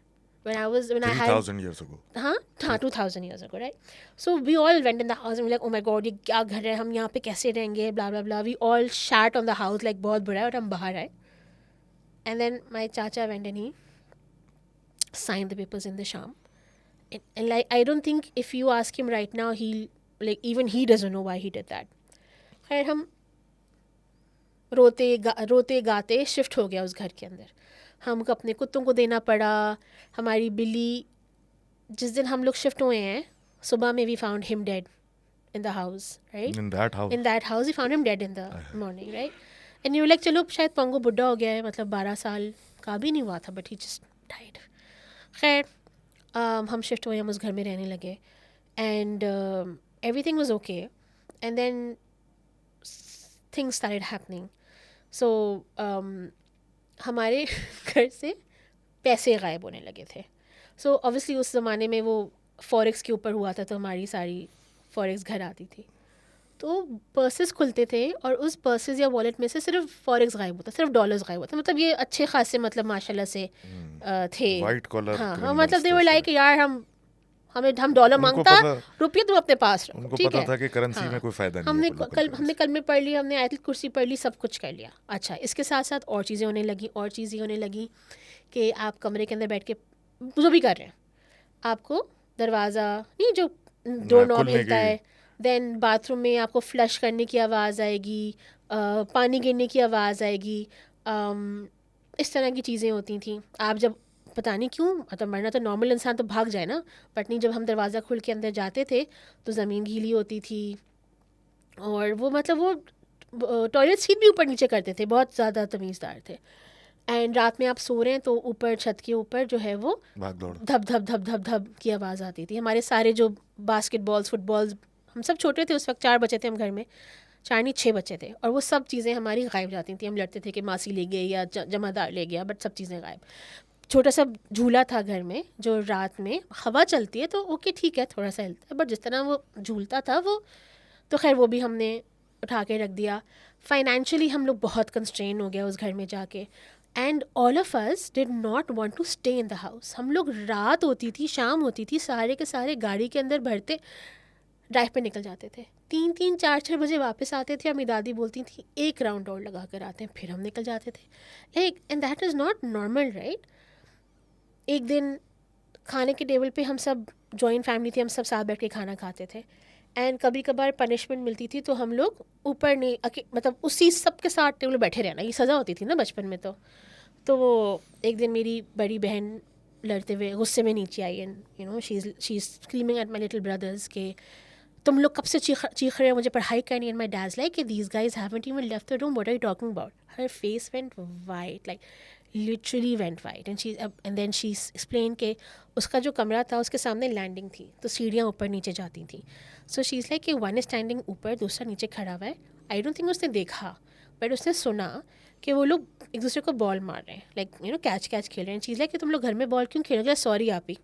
When I had 3000 years ago. हाँ 2000 years ago, right? So we all went in the house and we like, oh my god, ये क्या घर है, हम यहाँ पे कैसे रहेंगे, blah blah blah. We all shat on the house like बहुत बुरा है, और हम बाहर आए. And then my चाचा went and he signed the papers in the sham. And like I don't think if you ask him right now, even he doesn't know why he did that. खैर हम रोते गाते shift हो गया उस घर के अंदर. हमको अपने कुत्तों को देना पड़ा. हमारी बिल्ली, जिस दिन हम लोग शिफ्ट हुए हैं, सुबह में we found him dead in the house, right? In that house. In that house we found him dead in the morning, right? And you like चलो शायद पंगो बुढ़ा हो गया है, मतलब 12 साल का भी नहीं हुआ था, बट ही जस्ट डाइड. खैर हम शिफ्ट हुए, हम उस घर में रहने लगे, and everything was okay. And then things started happening. So हमारे घर से पैसे गायब होने लगे थे. सो ऑब्वियसली उस ज़माने में वो फॉरेक्स के ऊपर हुआ था, तो हमारी सारी फॉरेक्स घर आती थी. तो पर्सेस खुलते थे और उस पर्सेस या वॉलेट में से सिर्फ फॉरेक्स गायब होता, सिर्फ डॉलर्स गायब होता. मतलब ये अच्छे खासे, मतलब माशाल्लाह से थे. White collar हाँ, criminals मतलब दे वर थे लाइक यार हम डॉलर मांगता, रुपये तो अपने पास रखो, उनको ठीक पता है. था कि करेंसी में कोई फायदा नहीं है. हमने कलमे पढ़ ली, हमने आयतुल कुर्सी पढ़ ली, सब कुछ कर लिया. अच्छा, इसके साथ साथ और चीज़ें होने लगी कि आप कमरे के अंदर बैठ के जो भी कर रहे हैं, आपको दरवाज़ा नहीं, जो डोर नॉब हिलता है, देन बाथरूम में आपको फ्लश करने की आवाज़ आएगी, पानी गिरने की आवाज़ आएगी, इस तरह की चीज़ें होती थी. आप जब पता नहीं क्यों, मतलब मरना तो नॉर्मल इंसान तो भाग जाए ना, बट नहीं, जब हम दरवाज़ा खुल के अंदर जाते थे तो ज़मीन गीली होती थी. और वो मतलब वो टॉयलेट सीट भी ऊपर नीचे करते थे, बहुत ज़्यादा तमीज़दार थे. एंड रात में आप सो रहे हैं तो ऊपर छत के ऊपर जो है वो धब धब धब धब धब की आवाज़ आती थी. हमारे सारे जो बास्केटबॉल्स, फुटबॉल्स, हम सब छोटे थे उस वक्त, 4 बच्चे थे हम घर में, 4 नहीं 6 बच्चे थे, और वो सब चीज़ें हमारी गायब जाती थी. हम लड़ते थे कि मासी ले गई या जमादार ले गया, बट सब चीज़ें गायब. छोटा सा झूला था घर में, जो रात में हवा चलती है तो ओके ठीक है, थोड़ा सा हिलता है, बट जिस तरह वो झूलता था वो, तो खैर वो भी हमने उठा के रख दिया. फाइनेंशियली हम लोग बहुत कंस्ट्रेन हो गया उस घर में जाके. And all of us did not want to stay in the house. हम लोग, रात होती थी, शाम होती थी, सारे के सारे गाड़ी के अंदर भरते ड्राइव पे निकल जाते थे. 3-3, 4-6 बजे वापस आते थे. मेरी दादी बोलती थी 1 राउंड और लगा कर आते हैं, फिर हम निकल जाते थे. Like, and that is not normal, right? एक दिन खाने के टेबल पे हम सब जॉइंट फैमिली थी, हम सब साथ बैठ के खाना खाते थे. एंड कभी कभार पनिशमेंट मिलती थी तो हम लोग ऊपर नहीं मतलब उसी सबके साथ टेबल बैठे रहना, ये सज़ा होती थी ना बचपन में. तो वो एक दिन मेरी बड़ी बहन लड़ते हुए गुस्से में नीचे आई and you know she is screaming at my little brothers के तुम लोग कब से चीख रहे हो, मुझे पढ़ाई करनी. And my dad's like these guys haven't even left the room, what are you talking about. Her face went white, like literally went white. And then she explain के उसका जो कमरा था उसके सामने लैंडिंग थी, तो सीढ़ियाँ ऊपर नीचे जाती थी. सो शी इज़ लाइक कि वन इज स्टैंडिंग ऊपर, दूसरा नीचे खड़ा हुआ है. आई डोंट थिंक उसने देखा, बट उसने सुना कि वो लोग एक दूसरे को बॉल मार रहे हैं, लाइक यू नो कैच खेल रहे हैं. चीज़ लाइक कि तुम लोग घर में बॉल क्यों खेल रहे हो. सॉरी आप ही.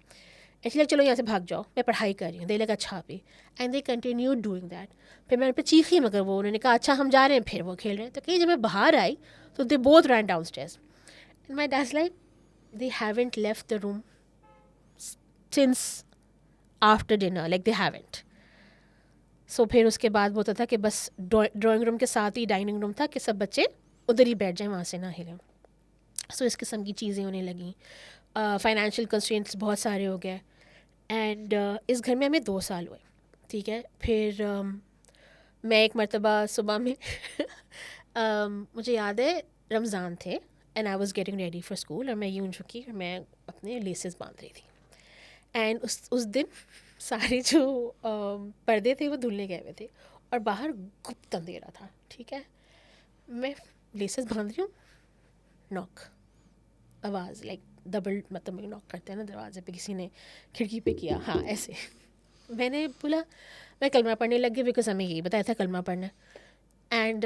एक्चुअली चलो यहाँ से भाग जाओ, मैं पढ़ाई कर रही हूँ. दे लगा अच्छा भी. And they continue doing that. फिर मैं उन पर चीखी, मगर वो उन्होंने कहा अच्छा हम जा रहे हैं. फिर वो खेल रहे हैं. तो कहीं जब मैं बाहर आई तो they both run downstairs. And my dad's like they haven't left the room since after dinner, like they haven't. So फिर उसके बाद वो होता था कि बस ड्राइंग रूम के साथ ही डाइनिंग रूम था कि सब बच्चे उधर ही बैठ जाएँ, वहाँ से ना हिले. सो इस किस्म की चीज़ें होने लगी. फाइनेंशियल कंस्ट्रेंट्स बहुत सारे हो गए. एंड इस घर में हमें 2 साल हुए, ठीक है. फिर मैं एक मरतबा सुबह में मुझे याद है रमज़ान थे and I was getting ready for school, और मैं यूं झुकी और मैं अपने लेसेस बांध रही थी. एंड उस दिन सारे जो पर्दे थे वो धुलने गए हुए थे और बाहर गुप्त अंधेरा था, ठीक है. मैं लेसेस बांध रही हूँ, नॉक, आवाज़ लाइक डबल, मतलब नॉक करते हैं ना दरवाजे पे, किसी ने खिड़की पे किया, हाँ ऐसे. मैंने बोला, मैं कलमा पढ़ने लग गई बिकॉज हमें यही बताया था कलमा पढ़ना. एंड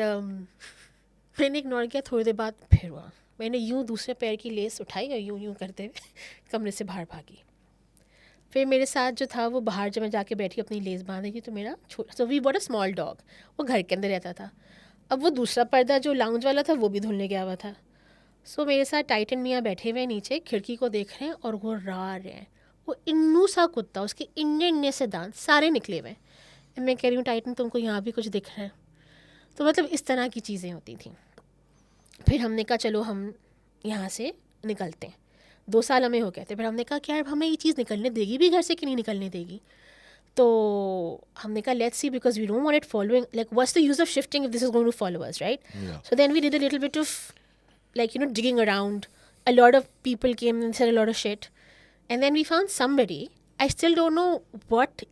मैंने इग्नोर किया. थोड़ी देर बाद फिर हुआ. मैंने यूं दूसरे पैर की लेस उठाई और यूं करते हुए कमरे से बाहर भागी. फिर मेरे साथ जो था वो बाहर जब मैं जाके बैठी अपनी लेस बांधी थी, तो मेरा छोटा, so we bought a small dog, वो घर के अंदर रहता था. अब वो दूसरा पर्दा जो लाउंज वाला था वो भी धुलने गया हुआ था. सो मेरे साथ टाइटन मियाँ बैठे हुए नीचे खिड़की को देख रहे हैं और वो रा रहे हैं. वो इन्नू सा कुत्ता, उसके इन्ने से दांत सारे निकले हुए. मैं कह रही हूँ टाइटन तुमको यहाँ भी कुछ दिख रहा है. तो मतलब इस तरह की चीज़ें होती थी. फिर हमने कहा चलो हम यहाँ से निकलते हैं. 2 साल हमें हो गए थे. फिर हमने कहा कि यार हमें ये चीज़ निकलने देगी भी घर से कि नहीं निकलने देगी. तो हमने कहा let's see, because we don't want it following, like what's the use of shifting if this is going to follow us, right. So then we did a little bit of like you know digging around. A lot of people came and said a lot of shit, and then we found somebody, I still don't know what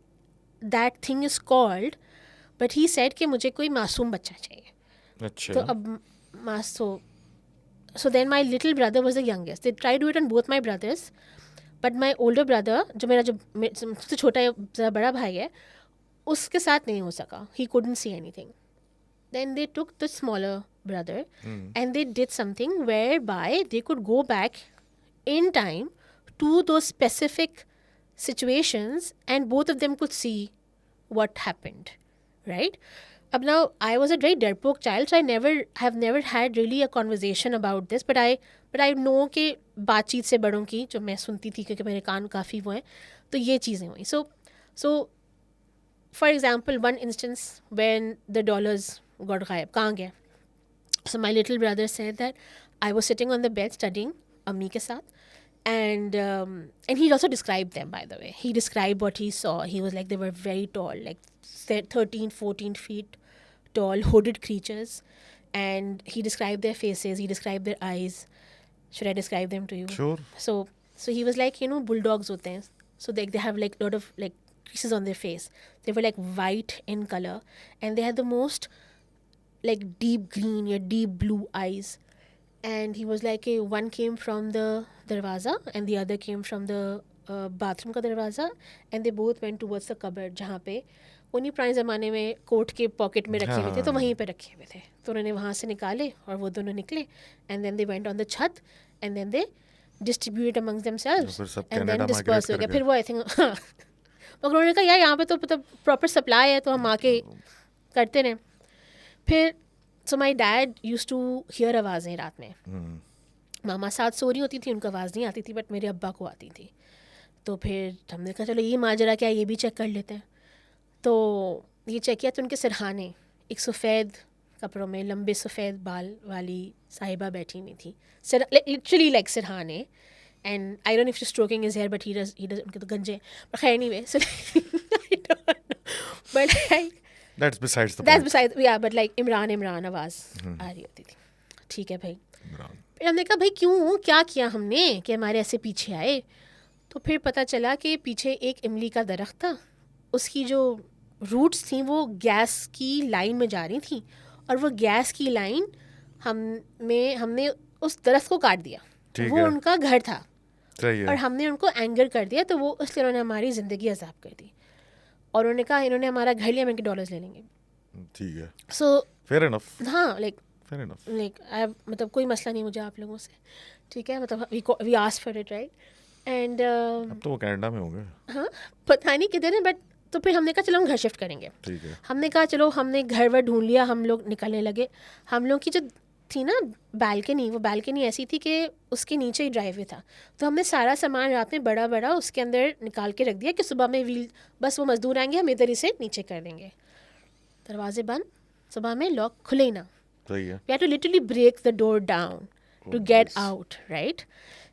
that thing is called, but he said कि मुझे कोई मासूम बच्चा चाहिए. अच्छा. तो अब so then my little brother was the youngest. They tried to do it on both my brothers, but my older brother जो सबसे छोटा ज़रा बड़ा भाई है, उसके साथ नहीं हो सका. He couldn't see anything. Then they took the smaller brother and they did something whereby they could go back in time to those specific situations and both of them could see what happened, right. Ab now I was a very darpoke child, so I have never had really a conversation about this, but I know कि बातचीत से बड़ों की जो मैं सुनती थी, क्योंकि मेरे कान काफ़ी वो हैं, तो ये चीज़ें हुई. So for example, one instance when the dollars got गायब, कहाँ गए. So my little brother said that I was sitting on the bed studying अम्मी के साथ, and he also described them, by the way. He described what he saw. He was like they were very tall, like 13-14 feet tall, hooded creatures, and he described their faces, he described their eyes. Should I describe them to you? Sure. So he was like, you know, bulldogs होते हैं, so they have like lot of like creases on their face. They were like white in color, and they had the most like deep green or deep blue eyes. And he was like, one came from the darwaza and the other came from the bathroom का दरवाज़ा, and they both went towards the cupboard जहाँ पे उन्हीं पुराने ज़माने में coat के pocket में रखे हुए थे, तो वहीं पे रखे हुए थे. तो उन्होंने वहाँ से निकाले और वो दोनों निकले, and then they went on the छत and then they distributed amongst themselves and then dispersed हो गया. फिर वो I think मगर उन्होंने कहा यार यहाँ पे तो मतलब प्रॉपर सप्लाई है, तो हम आके करते रहें. फिर so my dad use to hear आवाज़ें रात में. मामा साथ सो रही होती थी, उनको आवाज़ नहीं आती थी, बट मेरे अब्बा को आती थी. तो फिर हमने कहा चलो ये माजरा क्या, ये भी चेक कर लेते हैं. तो ये चेक किया तो उनके सिरहाने, एक सफ़ेद कपड़ों में लंबे सफ़ेद बाल वाली साहिबा बैठी हुई थी, लिटरली लाइक सिरहाने, And I don't know if she's stroking his hair, but he does उनके तो गंजे हैं. But खैर anyway, so I don't know. But like That's besides the that's point. besides, yeah, but like Imran आवाज़ आ रही होती थी. ठीक है भाई. Imran. फिर हमने कहा भाई क्यों, क्या किया हमने कि हमारे ऐसे पीछे आए. तो फिर पता चला कि पीछे एक इमली का दरख्त था, उसकी जो रूट्स थी वो गैस की लाइन में जा रही थी, और वो गैस की लाइन हमने उस दरख्त को काट दिया. ठीक वो है. उनका घर था सही और है. हमने उनको एंगर कर दिया, तो वो इसलिए उन्होंने हमारी ज़िंदगी अजाब कर दी. और उन्होंने कहा इन्होंने हमारा घर लिया, हम इनके $डॉलर्स ले लेंगे. ठीक है. सो Fair enough. हाँ, Fair enough. मतलब कोई मसला नहीं मुझे आप लोगों से. ठीक है, मतलब we asked for it, right. And अब तो वो कनाडा में होंगे. हाँ, पता नहीं किधर है, बट तो फिर हमने कहा चलो हम घर शिफ्ट करेंगे. ठीक है. हमने कहा चलो, हमने घर वर ढूंढ लिया, हम लोग निकलने लगे. हम लोग की जो थी ना बालकनी, वो बालकनी ऐसी थी कि उसके नीचे ही ड्राइववे था. तो हमने सारा सामान रात में बड़ा बड़ा उसके अंदर निकाल के रख दिया कि सुबह में व्हील, बस वो मजदूर आएंगे, हम इधर इसे नीचे कर देंगे. दरवाजे बंद, सुबह में लॉक खुले ही ना. सही है. We had to literally break the door down to Oh, get yes. out, right?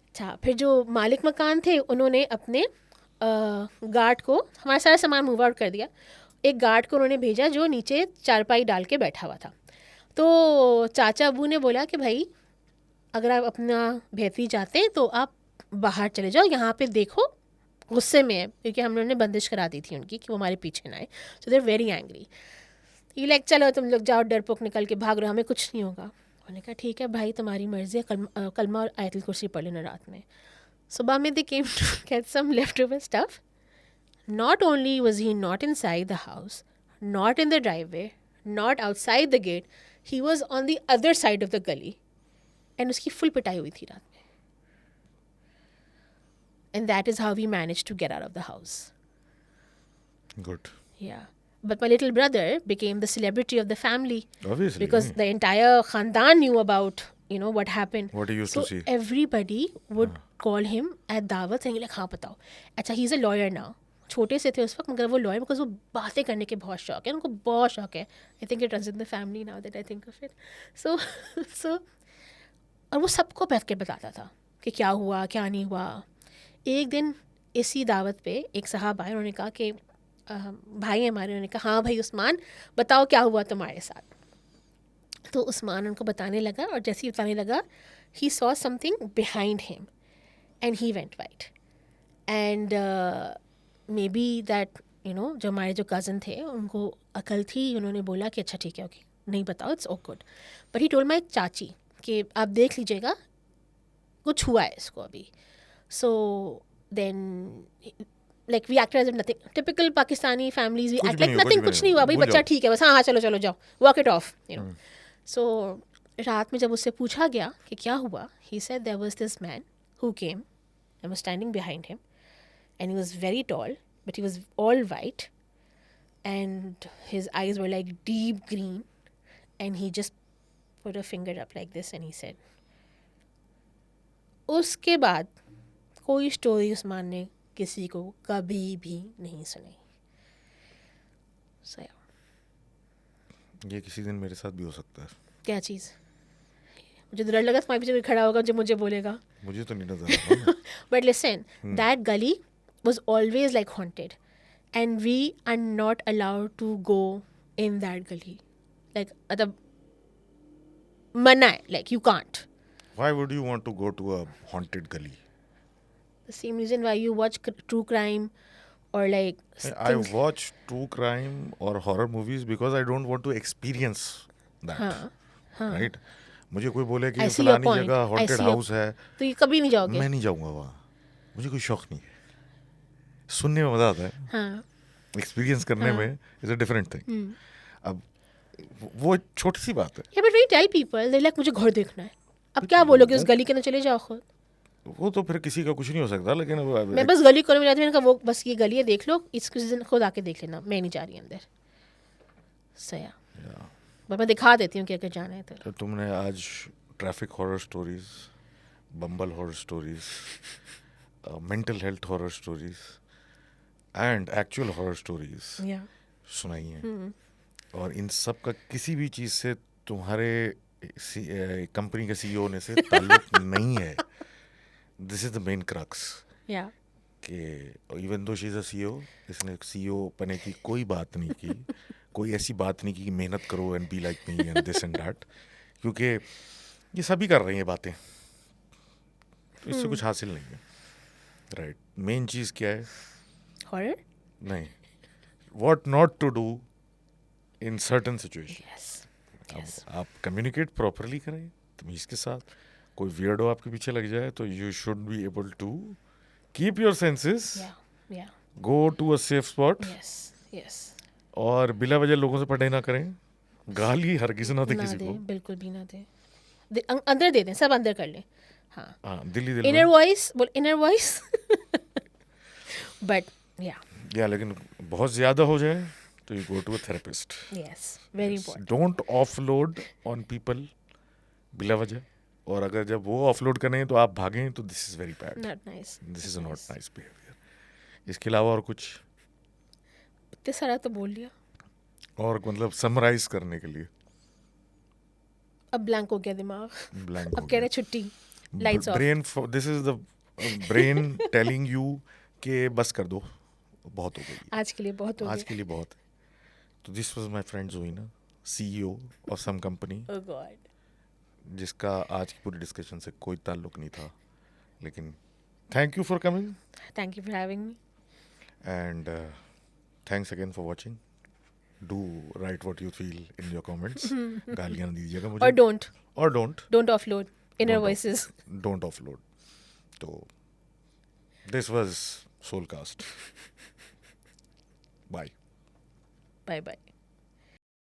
अच्छा, फिर जो मालिक मकान थे उन्होंने अपने गार्ड को, हमारा सारा सामान मूव आउट कर दिया. एक गार्ड को उन्होंने भेजा जो नीचे चारपाई डाल के बैठा हुआ था. तो चाचा अबू ने बोला कि भाई अगर आप अपना बेहतरी चाहते हैं तो आप बाहर चले जाओ, यहाँ पे देखो. गुस्से में है क्योंकि हम लोगों ने बंदिश करा दी थी उनकी कि वो हमारे पीछे ना आए. सो दे आर वेरी एंग्री. ये लाइक चलो तुम लोग जाओ, डरपोक निकल के भाग रहे हो, हमें कुछ नहीं होगा. उन्होंने कहा ठीक है भाई, तुम्हारी मर्जी है, कलमा और आयतुल कुर्सी पढ़ लेना रात में. सुबह में they came to get some leftover stuff. Not only was he not inside the house, not in the driveway, not outside the gate, he was on the other side of the गली. And उसकी full पिटाई हुई थी रात में. And that is how we manage to get out of the house. Good. Yeah. But my little brother became the celebrity of the family Obviously. because the entire khandan knew about, you know, what happened. What he used So to see. everybody would call him at dawat saying like, हाँ बताओ. अच्छा, he's a lawyer now. छोटे से थे उस वक्त मगर वो लॉयर, बिकॉज वो बातें करने के बहुत शौक है, उनको बहुत शौक है. I think it runs in the family now that I think of it. So और वो सबको बैठ के बताता था कि क्या हुआ क्या नहीं हुआ. एक दिन इसी दावत पे एक साहब आए, उन्होंने कहा कि भाई हमारे, उन्होंने कहा हाँ भाई उस्मान बताओ क्या हुआ तुम्हारे साथ. तो उस्मान उनको बताने लगा, और जैसे ही बताने लगा he saw something behind him and he went white. And may be that you know जो हमारे जो कज़न थे उनको अकल थी, उन्होंने बोला कि अच्छा ठीक है ओके नहीं बताओ, it's oh good. But he told my chachi कि आप देख लीजिएगा कुछ हुआ है इसको अभी. So then like we acted as if nothing, typical Pakistani families, we कुछ act भी like नहीं हुआ, nothing, कुछ भी कुछ नहीं नहीं हुआ भाई, भूल बच्चा जाओ. ठीक है बस, हाँ चलो चलो जाओ, walk it off, you know. So रात में जब उससे पूछा गया कि क्या हुआ, he said there was this man who came and was standing behind him and he was very tall but he was all white and his eyes were like deep green and he just put a finger up like this and he said. उसके बाद कोई story Usman ने किसी को कभी भी नहीं सुनी. So, yeah. ये किसी दिन मेरे साथ भी हो सकता है. क्या चीज़? मुझे तो डर लगा तुम्हारे पीछे कोई खड़ा होगा जो मुझे बोलेगा. मुझे तो नहीं नजर आ रहा. But listen, that gully was always like haunted and we are not allowed to go in that gully. Like मतलब मना है, like you can't. Why would you want to go to a haunted gully? The same reason why you watch true crime or like I things. watch true crime or horror movies because I don't want to experience that. हाँ. Right? मुझे कोई बोले कि I see your फलानी point. जगह I haunted see your- house है, तो ये कभी नहीं जाओगे. मैं नहीं जाऊंगा वहाँ. मुझे कोई शौक नहीं है. सुनने में मजा आता है, हाँ. एक्सपीरियंस करने में इज अ डिफरेंट थिंग. अब वो छोटी सी बात है. Yeah, but when you tell people, they're like मुझे घर देखना है. अब क्या बोलोगे, उस गली के अंदर चले जाओ खुद. वो तो फिर किसी का कुछ नहीं हो सकता, लेकिन मैं बस गली कोने में जाती हूँ, मैंने कहा वो बस ये गली है देख लो, इसको किसी दिन खुद आके देख लेना, मैं नहीं जा रही अंदर. सया बस मैं दिखा देती हूँ कि अगर जाना है तो. तो तुमने आज traffic horror stories, bumble horror stories, mental health horror stories and actual horror stories या सुनाई हैं. और इन सब का किसी भी चीज़ से तुम्हारे कंपनी के सीईओ ने से ताल्लुक नहीं है. This is the main crux या कि even though she is a CEO, इसने सीईओ बनने की कोई बात नहीं की, कोई ऐसी बात नहीं की कि मेहनत करो and be like me and this and that, क्योंकि ये सभी कर रही हैं बातें, तो इससे कुछ हासिल नहीं है। राइट, मेन चीज़ क्या है? हॉरर। नहीं, what not to do in certain situation. Yes आप कम्युनिकेट प्रॉपरली करें तमीज़ के साथ। कोई वियर्डो आपके पीछे लग जाए तो you should be able to keep your senses, या go to a safe spot, yes और बिला वजह लोगों से पढ़ाई ना करें, गाली हरगिज ना दे ना किसी दे, को। बिल्कुल भी ना दे, अंदर दे दें, सब अंदर कर लें। हाँ, हाँ, दिल्ली दिल इनर में। वॉइस बोल, इनर वॉइस बट या लेकिन बहुत ज़्यादा हो जाए तो you go to a therapist. Yes, very important. Don't offload on people बिला वजह, और अगर जब वो ऑफलोड करें तो आप भागें तो this is very bad, not nice, this is not nice behaviour. इसके अलावा और कुछ, इतने सारा तो बोल लिया, और मतलब समराइज करने के लिए? अब ब्लैंक हो गया दिमाग, ब्लैंक अब कह रहे छुट्टी, lights off. Brain, this is the brain telling you कि बस कर दो, बहुत हो गई, आज के लिए बहुत हो आज गया। के लिए बहुत है। तो दिस वाज माय फ्रेंड जोइना, CEO of some company, oh God. जिसका आज की पूरी डिस्कशन से कोई ताल्लुक नहीं था, लेकिन thank you for coming thank you for having me. And thanks again for watching. Do write what you feel in your comments, गालियां ना दीजिएगा मुझे, और don't don't offload inner voices. Don't offload. तो this was Soulcast, bye. Bye bye.